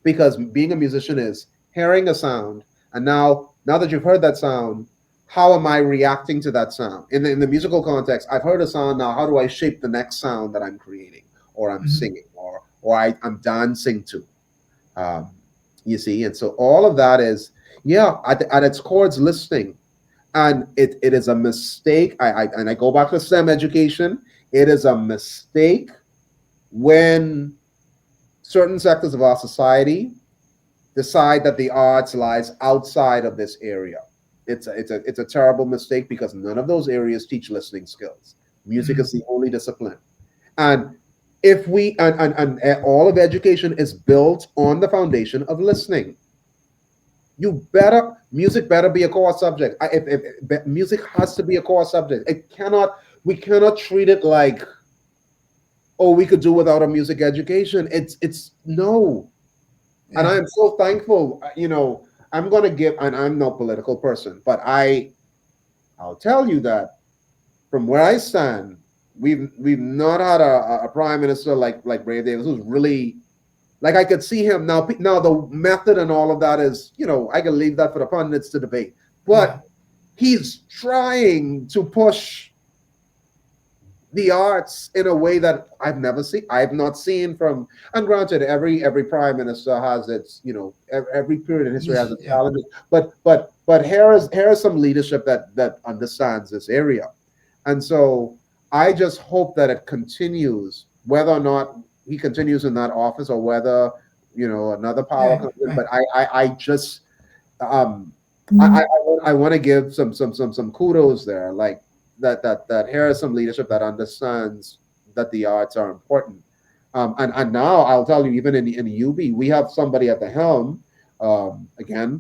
Because being a musician is hearing a sound, and now that you've heard that sound, how am I reacting to that sound in the musical context? I've heard a sound. Now how do I shape the next sound that I'm creating, or I'm Hmm. singing, or I'm dancing to? um, you see, and so all of that is, yeah, at its core it's listening. And it is a mistake. I go back to STEM education. It is a mistake when certain sectors of our society decide that the arts lies outside of this area. It's a terrible mistake, because none of those areas teach listening skills. Music Hmm. is the only discipline. And if we and all of education is built on the foundation of listening. You better Music better be a core subject. If music has to be a core subject. It cannot We cannot treat it like, oh, we could do without a music education. It's no. And Yeah, I am so thankful. I'm going to give, and I'm no political person, but I'll tell you that from where I stand, we've not had a prime minister like Brave Davis, who's really, like, I could see him now. Now the method and all of that is, I can leave that for the pundits to debate. yeah, But he's trying to push the arts in a way that I've not seen from. And granted, every prime minister has its, every period in history has its yeah. challenges. But here is some leadership that understands this area. And so I just hope that it continues, whether or not he continues in that office, or whether, another power Yeah, comes in. right. But I just, um I want to give some kudos there, like that here is some leadership that understands that the arts are important. And now I'll tell you, even in UB, we have somebody at the helm. Again,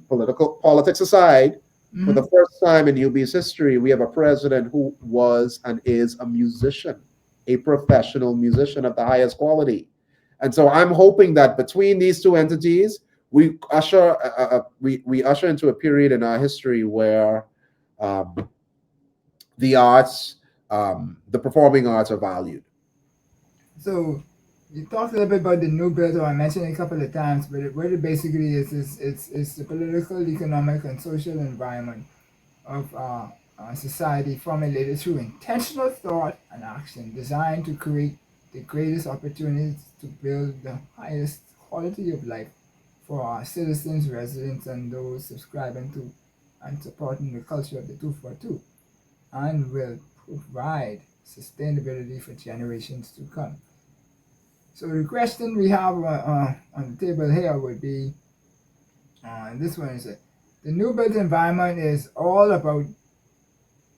politics aside, for Hmm. the first time in UB's history, we have a president who was and is a musician, a professional musician of the highest quality. And so I'm hoping that between these two entities, we usher into a period in our history where, um, the arts, the performing arts, are valued. So you talked a little bit about the new bill, or I mentioned it a couple of times, but what it basically is it's the political, economic, and social environment of society formulated through intentional thought and action designed to create the greatest opportunities to build the highest quality of life for our citizens, residents, and those subscribing to and supporting the culture of the 242, and will provide sustainability for generations to come. So the question we have on the table here would be, this one is, the new built environment is all about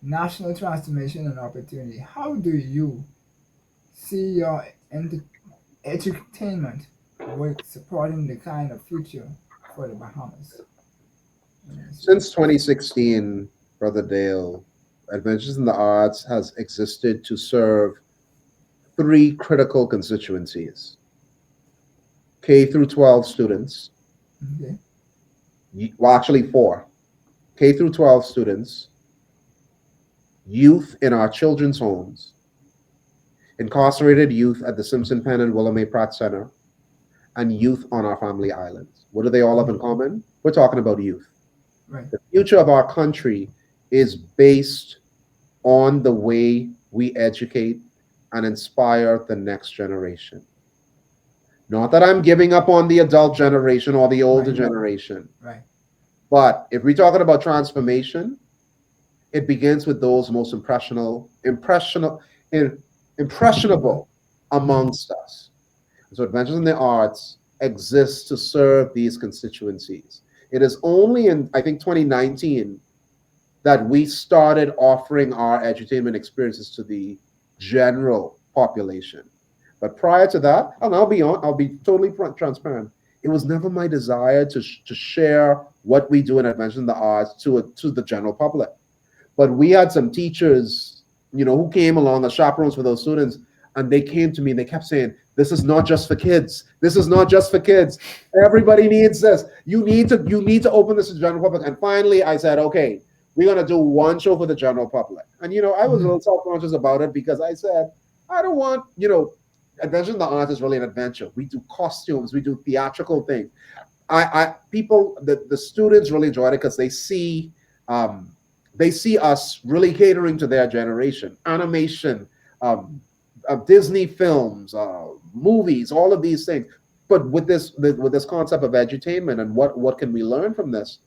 national transformation and opportunity. How do you see your edutainment work supporting the kind of future for the Bahamas? Since 2016, Brother Dale, Adventures in the Arts has existed to serve three critical constituencies: K through 12 students, Okay. well, actually four: K through 12 students, youth in our children's homes, incarcerated youth at the Simpson Penn and Willamette Pratt Center, and youth on our family islands. What do they all have in common? We're talking about youth. Right. The future of our country is based on the way we educate and inspire the next generation. Not that I'm giving up on the adult generation or the older Right. generation, Right. but if we're talking about transformation, it begins with those most impressionable Mm-hmm. amongst us. So Adventures in the Arts exists to serve these constituencies. It is only in, I think, 2019 that we started offering our edutainment experiences to the general population. But prior to that, and I'll be totally transparent. It was never my desire to share what we do in Adventures in the Arts to the general public. But we had some teachers, who came along as chaperones for those students, and they came to me and they kept saying, "This is not just for kids. This is not just for kids. Everybody needs this. You need to open this to the general public." And finally, I said, "Okay, we're gonna do one show for the general public." And I was a little self-conscious about it because I said, I don't want, Adventure in the Arts is really an adventure. We do costumes, we do theatrical things. The students really enjoyed it because they see us really catering to their generation. Animation, Disney films, movies, all of these things. But with this concept of edutainment and what can we learn from this?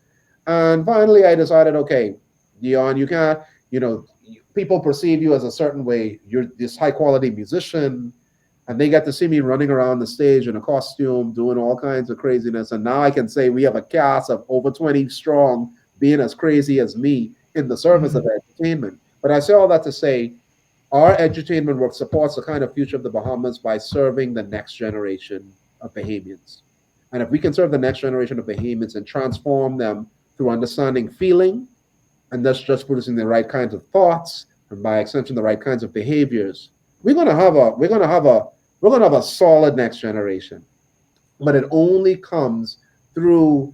And finally, I decided, okay, Dion, you can't, people perceive you as a certain way. You're this high quality musician, and they get to see me running around the stage in a costume, doing all kinds of craziness. And now I can say we have a cast of over 20 strong, being as crazy as me in the service of entertainment. But I say all that to say, our edutainment work supports the kind of future of the Bahamas by serving the next generation of Bahamians. And if we can serve the next generation of Bahamians and transform them through understanding feeling, and thus just producing the right kinds of thoughts, and by extension the right kinds of behaviors, we're gonna have a solid next generation. But it only comes through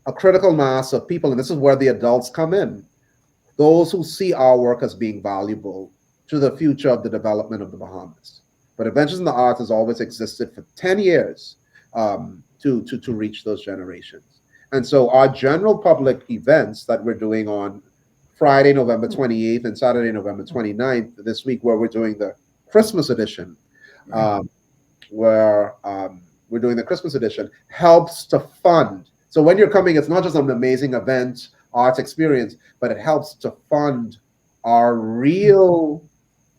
a critical mass of people, and this is where the adults come in. Those who see our work as being valuable to the future of the development of the Bahamas. But Adventures in the Arts has always existed for 10 years to reach those generations. And so our general public events that we're doing on Friday, November 28th and Saturday, November 29th, this week, where we're doing the Christmas edition, where we're doing the Christmas edition, helps to fund. So when you're coming, it's not just an amazing event, arts experience, but it helps to fund our real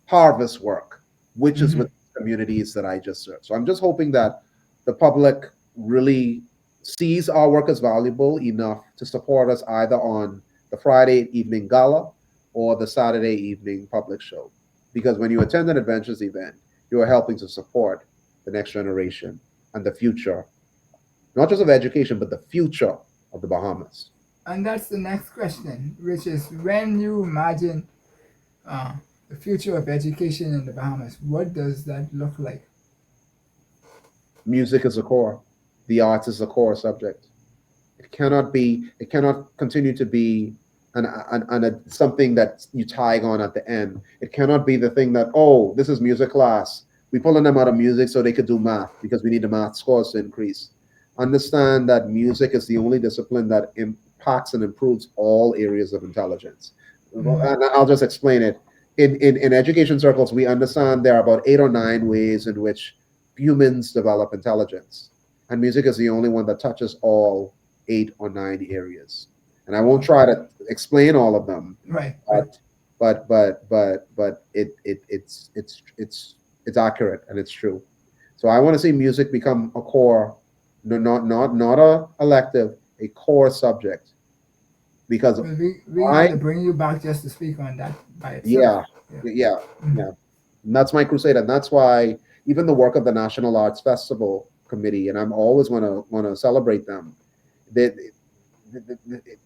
harvest work, which is with communities that I just served. So I'm just hoping that the public really sees our work as valuable enough to support us either on the Friday evening gala or the Saturday evening public show. Because when you attend an Adventures event, you are helping to support the next generation and the future, not just of education, but the future of the Bahamas. And that's the next question, which is when you imagine the future of education in the Bahamas, what does that look like? Music is the core. The arts is the core subject. It cannot continue to be something that you tag on at the end. It cannot be the thing that, oh, this is music class. We're pulling them out of music so they could do math because we need the math scores to increase. Understand that music is the only discipline that impacts and improves all areas of intelligence. And I'll just explain it. In education circles, we understand there are about 8 or 9 ways in which humans develop intelligence. And music is the only one that touches all 8 or 9 areas. And I won't try to explain all of them. Right. But it's accurate and it's true. So I want to see music become a core, not a elective, a core subject. Because we want to bring you back just to speak on that by itself. Yeah. And that's my crusade, and that's why even the work of the National Arts Festival Committee, and I'm always want to celebrate them.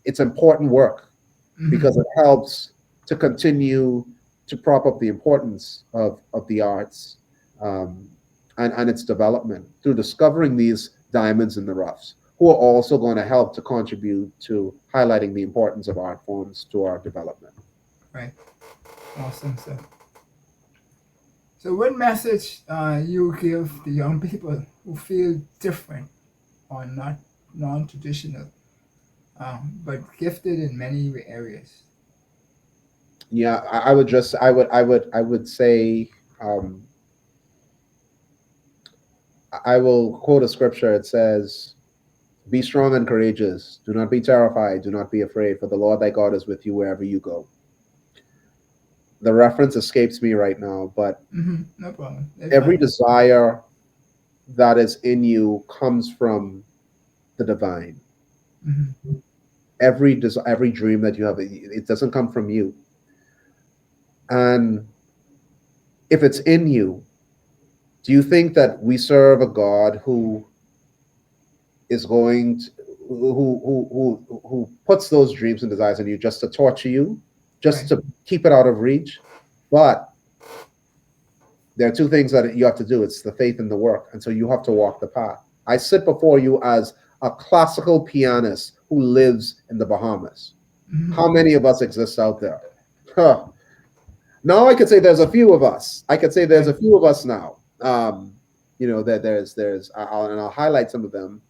It's important work because it helps to continue to prop up the importance of the arts and its development through discovering these diamonds in the roughs, who are also going to help to contribute to highlighting the importance of art forms to our development. Right. Awesome, sir. So what message you give the young people who feel different or not non-traditional, but gifted in many areas? Yeah, I would say, I will quote a scripture. It says, "Be strong and courageous. Do not be terrified. Do not be afraid, for the Lord thy God is with you wherever you go." The reference escapes me right now, but no problem. every desire that is in you comes from the divine. every dream that you have, it doesn't come from you. And if it's in you, do you think that we serve a God who is going to, who puts those dreams and desires in you just to torture you, just Right. to keep it out of reach? But there are two things that you have to do. It's the faith and the work. And so you have to walk the path. I sit before you as a classical pianist who lives in the Bahamas. Mhm. How many of us exist out there? Huh. Now I could say there's a few of us. I could say there's Right. a few of us now. I'll highlight some of them.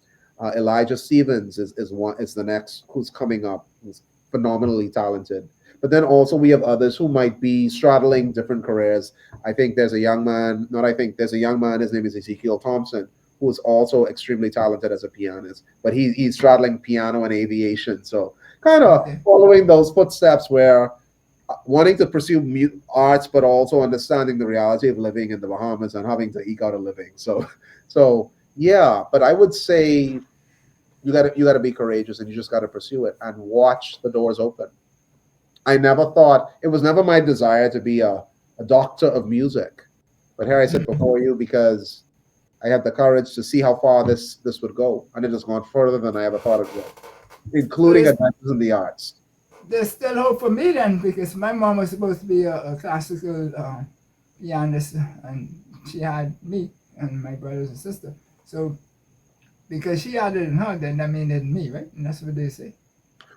Elijah Stevens is one, is the next who's coming up. He's phenomenally talented. But then also we have others who might be straddling different careers. I think there's a young man. Not I think there's a young man. His name is Ezekiel Thompson, who is also extremely talented as a pianist. But he's straddling piano and aviation. So kind of Okay. following those footsteps where wanting to pursue arts, but also understanding the reality of living in the Bahamas and having to eke out a living. So yeah. But I would say you gotta be courageous and you just gotta pursue it and watch the doors open. I never thought it was never my desire to be a doctor of music, but here I sit before you because I had the courage to see how far this would go, and it has gone further than I ever thought it would, So including adventures in the arts. there's still hope for me then, because my mom was supposed to be a classical pianist, and she had me and my brothers and sister. So because she had it in her, then that mean it in me, right? And that's what they say.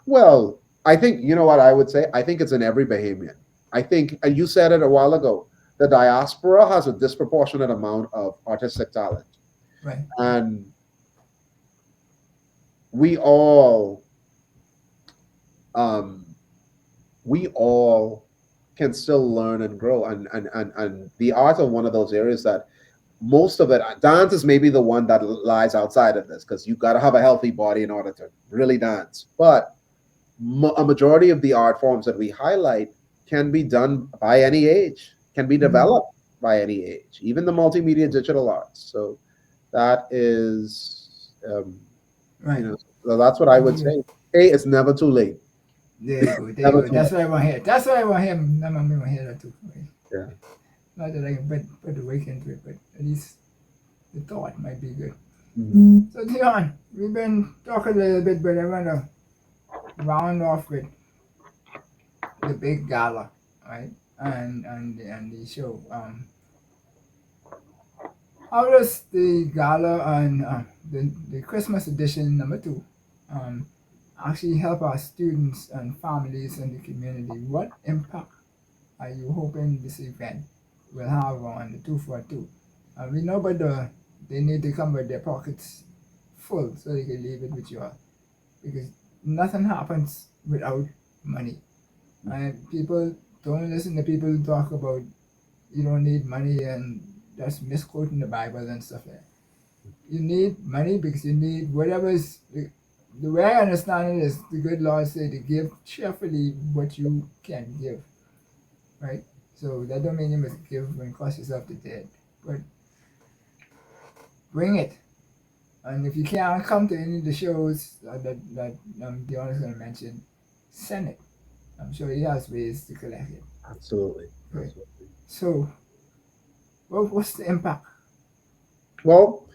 Well, I think you know what I would say. I think it's in every Bahamian. I think, and you said it a while ago. The diaspora has a disproportionate amount of artistic talent, Right. and we all, um, we all can still learn and grow. And the arts are one of those areas that most of it, dance is maybe the one that lies outside of this because you got to have a healthy body in order to really dance. But a majority of the art forms that we highlight can be done by any age, can be Mm-hmm. developed by any age, even the multimedia digital arts. So that is, Right. so that's what I would Absolutely. say. Hey, it's never too late. There you go. There you Never go. too late. That's what I want to hear. That's what I want to hear. My mom want to hear that too. Right? Yeah. Not that I can put the weight into it, but at least the thought might be good. Mhm. So Dion, we've been talking a little bit, but I want to round off with the big gala, right? And the show. How does the gala and the Christmas edition number two um, actually help our students and families and the community? What impact are you hoping this event will have on the 242? We know, but they need to come with their pockets full so they can leave it with you all, because nothing happens without money. And people don't listen to people who talk about you don't need money, and that's misquoting the Bible and stuff like that. You need money because you need whatever's the way I understand it is the good Lord said to give cheerfully what you can give, right? So that don't mean you must give and cost yourself to dead, but bring it. And if you can't come to any of the shows that Dion is going to mention, send it. I'm sure he has ways to collect it. Absolutely. Right. Absolutely. So, what's the impact? Well,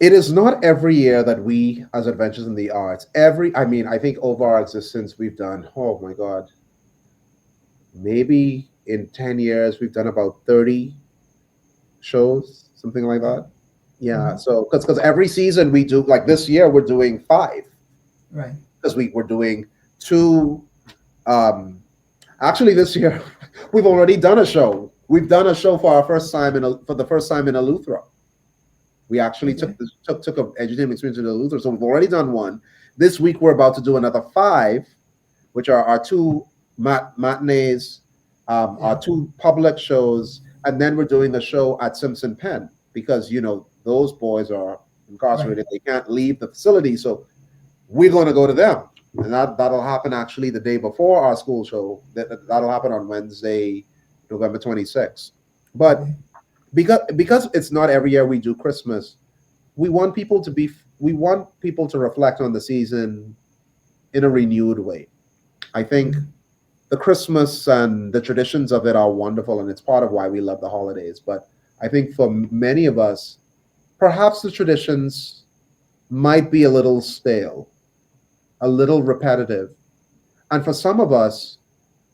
it is not every year that we, as Adventures in the Arts, I mean, I think over our existence, we've done, oh my God, maybe in 10 years, we've done about 30 shows, something like Right. that. Yeah. Mm-hmm. So, because every season we do, like this year, we're doing 5 Right. because we're doing 2. Um, Actually, this year, we've already done a show. We've done a show for our first time for the first time in Eleuthera. We actually Okay. took an engineering experience in Eleuthera, so we've already done one. This week we're about to do another 5, which are our 2 matinees, Yeah. our 2 public shows, and then we're doing the show at Simpson Penn because those boys are Right. incarcerated; they can't leave the facility, so we're going to go to them, and that'll happen actually the day before our school show. That'll happen on Wednesday, November 26th. But Okay. because it's not every year we do Christmas, we want people to reflect on the season in a renewed way. I think the Christmas and the traditions of it are wonderful, and it's part of why we love the holidays. But I think for many of us, perhaps the traditions might be a little stale, a little repetitive. And for some of us,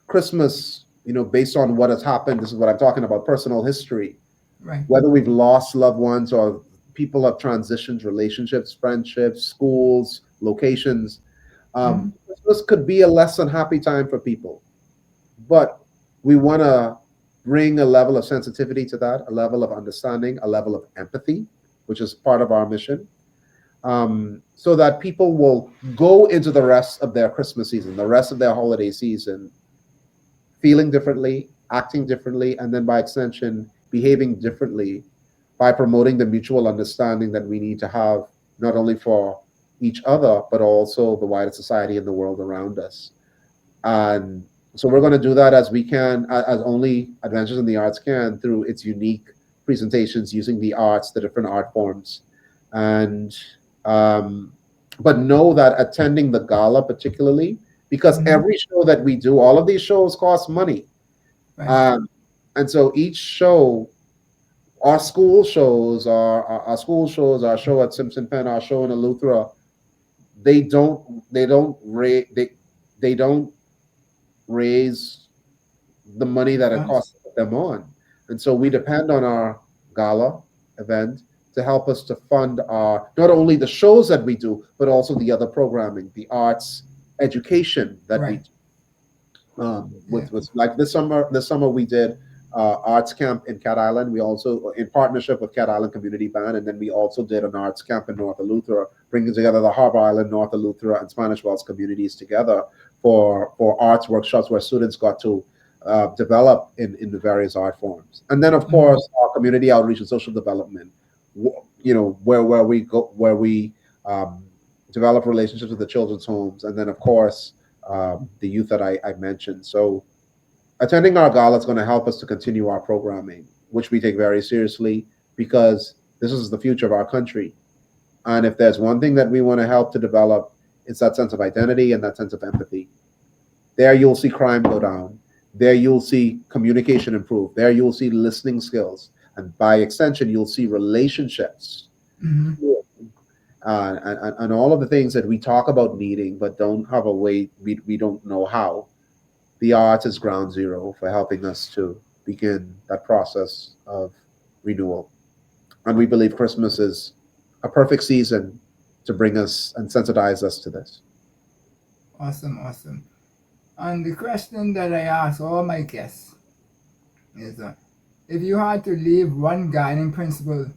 Christmas, based on what has happened, this is what I'm talking about, personal history, Right. whether we've lost loved ones or people have transitioned, relationships, friendships, schools, locations. Christmas could be a less than happy time for people, but we want to bring a level of sensitivity to that, a level of understanding, a level of empathy, which is part of our mission, so that people will go into the rest of their Christmas season, the rest of their holiday season, feeling differently, acting differently, and then by extension, behaving differently by promoting the mutual understanding that we need to have not only for each other, but also the wider society and the world around us. And so we're going to do that as we can, as only Adventures in the Arts can, through its unique presentations using the arts, the different art forms. And but know that attending the gala particularly, because every show that we do, all of these shows cost money. Right. And so each show, our school shows, our school shows, our show at Simpson Pen, our show in Eleuthera, they don't raise the money that it costs to put them on. And so we depend on our gala event to help us to fund our, not only the shows that we do, but also the other programming, the arts education that we do. With like this summer we did arts camp in Cat Island. We also, in partnership with Cat Island Community Band, and then we also did an arts camp in North Eleuthera, bringing together the Harbor Island, North Eleuthera, and Spanish Wells communities together for arts workshops where students got to develop in the various art forms. And then, of course, our community outreach and social development, where we develop relationships with the children's homes, and then, of course, the youth that I mentioned. So attending our gala is going to help us to continue our programming, which we take very seriously because this is the future of our country. And if there's one thing that we want to help to develop, it's that sense of identity and that sense of empathy. There you'll see crime go down. There you'll see communication improve. There you'll see listening skills. And by extension, you'll see relationships. And all of the things that we talk about needing, but don't have a way, we don't know how. The arts is ground zero for helping us to begin that process of renewal. And we believe Christmas is a perfect season to bring us and sensitize us to this. Awesome, awesome. And the question that I ask all my guests is if you had to leave one guiding principle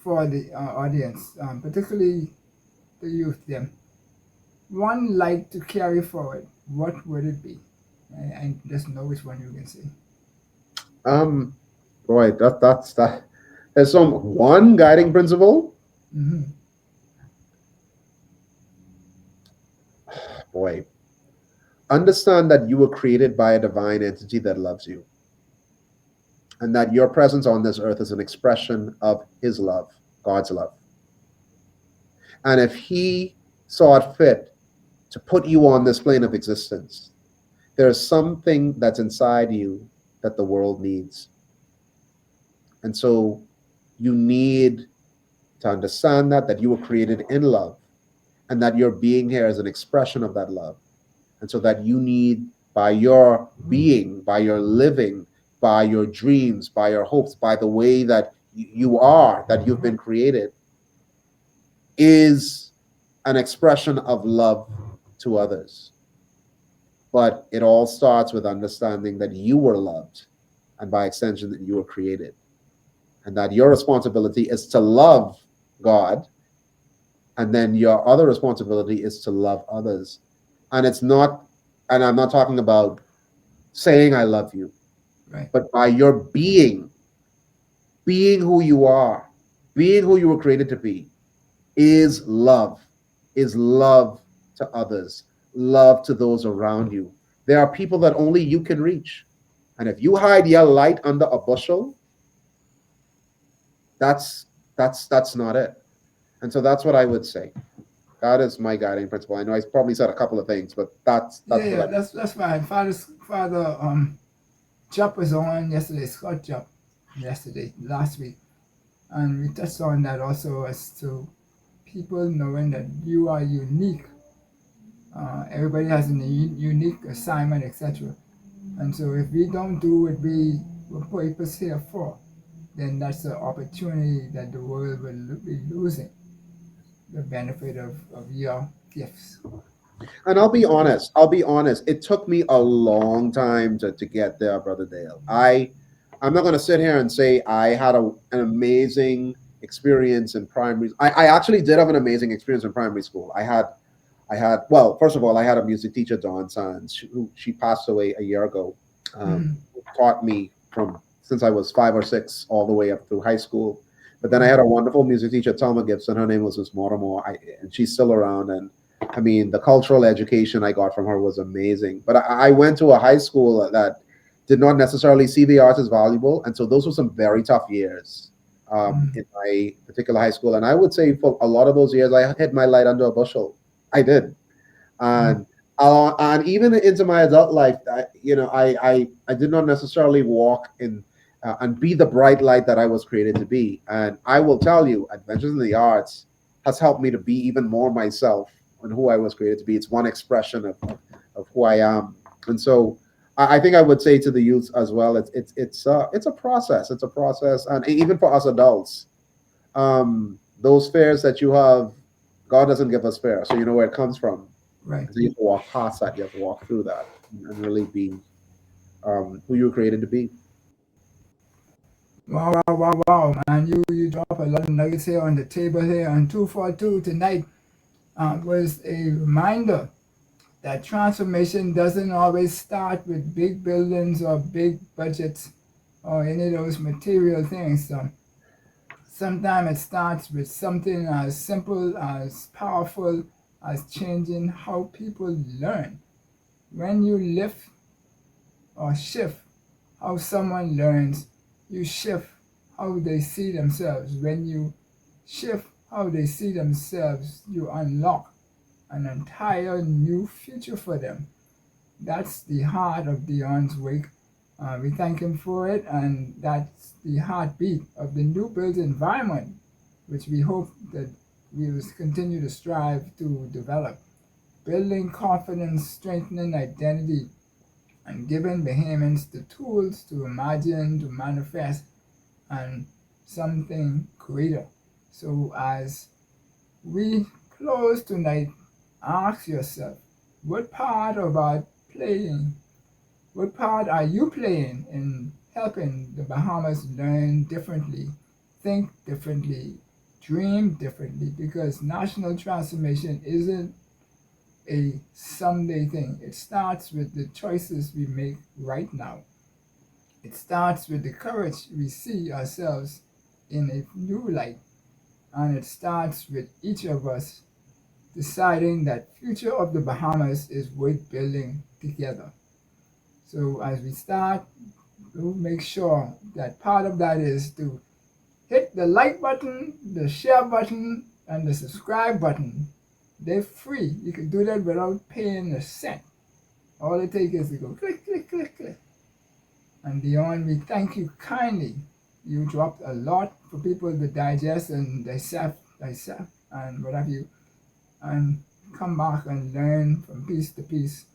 for the audience, particularly the youth, them, one light to carry forward, what would it be? I just know which one you can say. Boy, that's that. There's one guiding principle. Boy, understand that you were created by a divine entity that loves you, and that your presence on this earth is an expression of His love, God's love. And if He saw it fit to put you on this plane of existence, there's something that's inside you that the world needs. And so you need to understand that you were created in love, and that your being here is an expression of that love. And so that you need, by your being, by your living, by your dreams, by your hopes, by the way that you are, that you've been created, is an expression of love to others. But it all starts with understanding that you were loved, and by extension that you were created, and that your responsibility is to love God, and then your other responsibility is to love others. And it's not, and I'm not talking about saying I love you, Right. but by your being who you are, being who you were created to be, is love to others, love to those around you. There are people that only you can reach. And if you hide your light under a bushel, that's not it. And so that's what I would say. That is my guiding principle. I know I probably said a couple of things, but that's what Yeah, I. that's fine. Father Jupp was on yesterday, Scott Jupp, last week, and we touched on that also as to people knowing that you are unique. Everybody has a unique assignment, etc. And so if we don't do what we were purpose here for, then that's the opportunity that the world will be losing the benefit of your gifts. And I'll be honest. I'll be honest. It took me a long time to get there, Brother Dale. I'm not going to sit here and say I had an amazing experience in primary. I actually did have an amazing experience in primary school. I had well, first of all, I had a music teacher, Dawn Sands, who she passed away a year ago. Mm, Who taught me from since I was 5 or 6 all the way up through high school. But then I had a wonderful music teacher, Thelma Gibson. Her name was Miss Mortimer, and she's still around. And I mean, the cultural education I got from her was amazing. But I went to a high school that did not necessarily see the arts as valuable, and so those were some very tough years mm, in my particular high school. And I would say for a lot of those years, I hid my light under a bushel. I did, mm, and even into my adult life, I did not necessarily walk in and be the bright light that I was created to be. And I will tell you, Adventures in the Arts has helped me to be even more myself and who I was created to be. It's one expression of who I am. And so I think I would say to the youth as well, it's a process. It's a process, and even for us adults, those fears that you have, God doesn't give us fear, so you know where it comes from. right. So you have to walk past that. You have to walk through that and really be who you were created to be. Wow, wow, wow, wow, man. You drop a lot of nuggets here on the table here. And 242 tonight was a reminder that transformation doesn't always start with big buildings or big budgets or any of those material things. So sometimes it starts with something as simple, as powerful as changing how people learn. When you lift or shift how someone learns, you shift how they see themselves. When you shift how they see themselves, you unlock an entire new future for them. That's the heart of Dion's wake. We thank him for it, and that's the heartbeat of the new built environment, which we hope that we will continue to strive to develop. Building confidence, strengthening identity, and giving Bahamians the tools to imagine, to manifest, and something greater. So as we close tonight, ask yourself, what part about playing, what part are you playing in helping the Bahamas learn differently, think differently, dream differently? Because national transformation isn't a someday thing. It starts with the choices we make right now. It starts with the courage we see ourselves in a new light. And it starts with each of us deciding that future of the Bahamas is worth building together. So as we start, we'll make sure that part of that is to hit the like button, the share button, and the subscribe button. They're free. You can do that without paying a cent. All it takes is to go click, click, click, click. And Dion, we thank you kindly. You dropped a lot for people to digest and dissect, and what have you, and come back and learn from piece to piece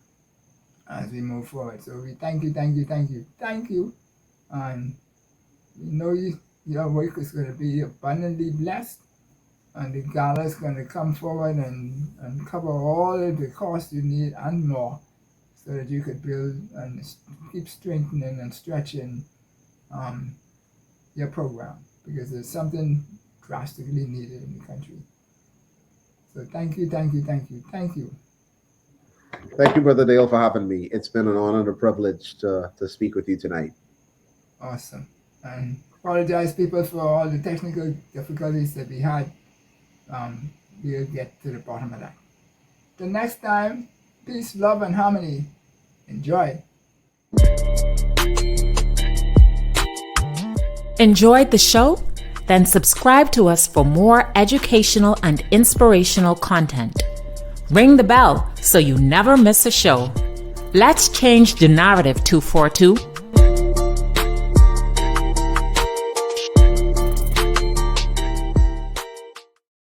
as we move forward. So we thank you, thank you, thank you, thank you. And we know your work is going to be abundantly blessed. And the gala is going to come forward and cover all of the costs you need and more, so that you could build and keep strengthening and stretching your program, because there's something drastically needed in the country. So thank you, thank you, thank you, thank you. Thank you, Brother Dale, for having me. It's been an honor and a privilege to speak with you tonight. Awesome. And apologize, people, for all the technical difficulties that we had. We'll get to the bottom of that. The next time, peace, love, and harmony. Enjoy. Enjoyed the show? Then subscribe to us for more educational and inspirational content. Ring the bell so you never miss a show. Let's change the narrative, 242.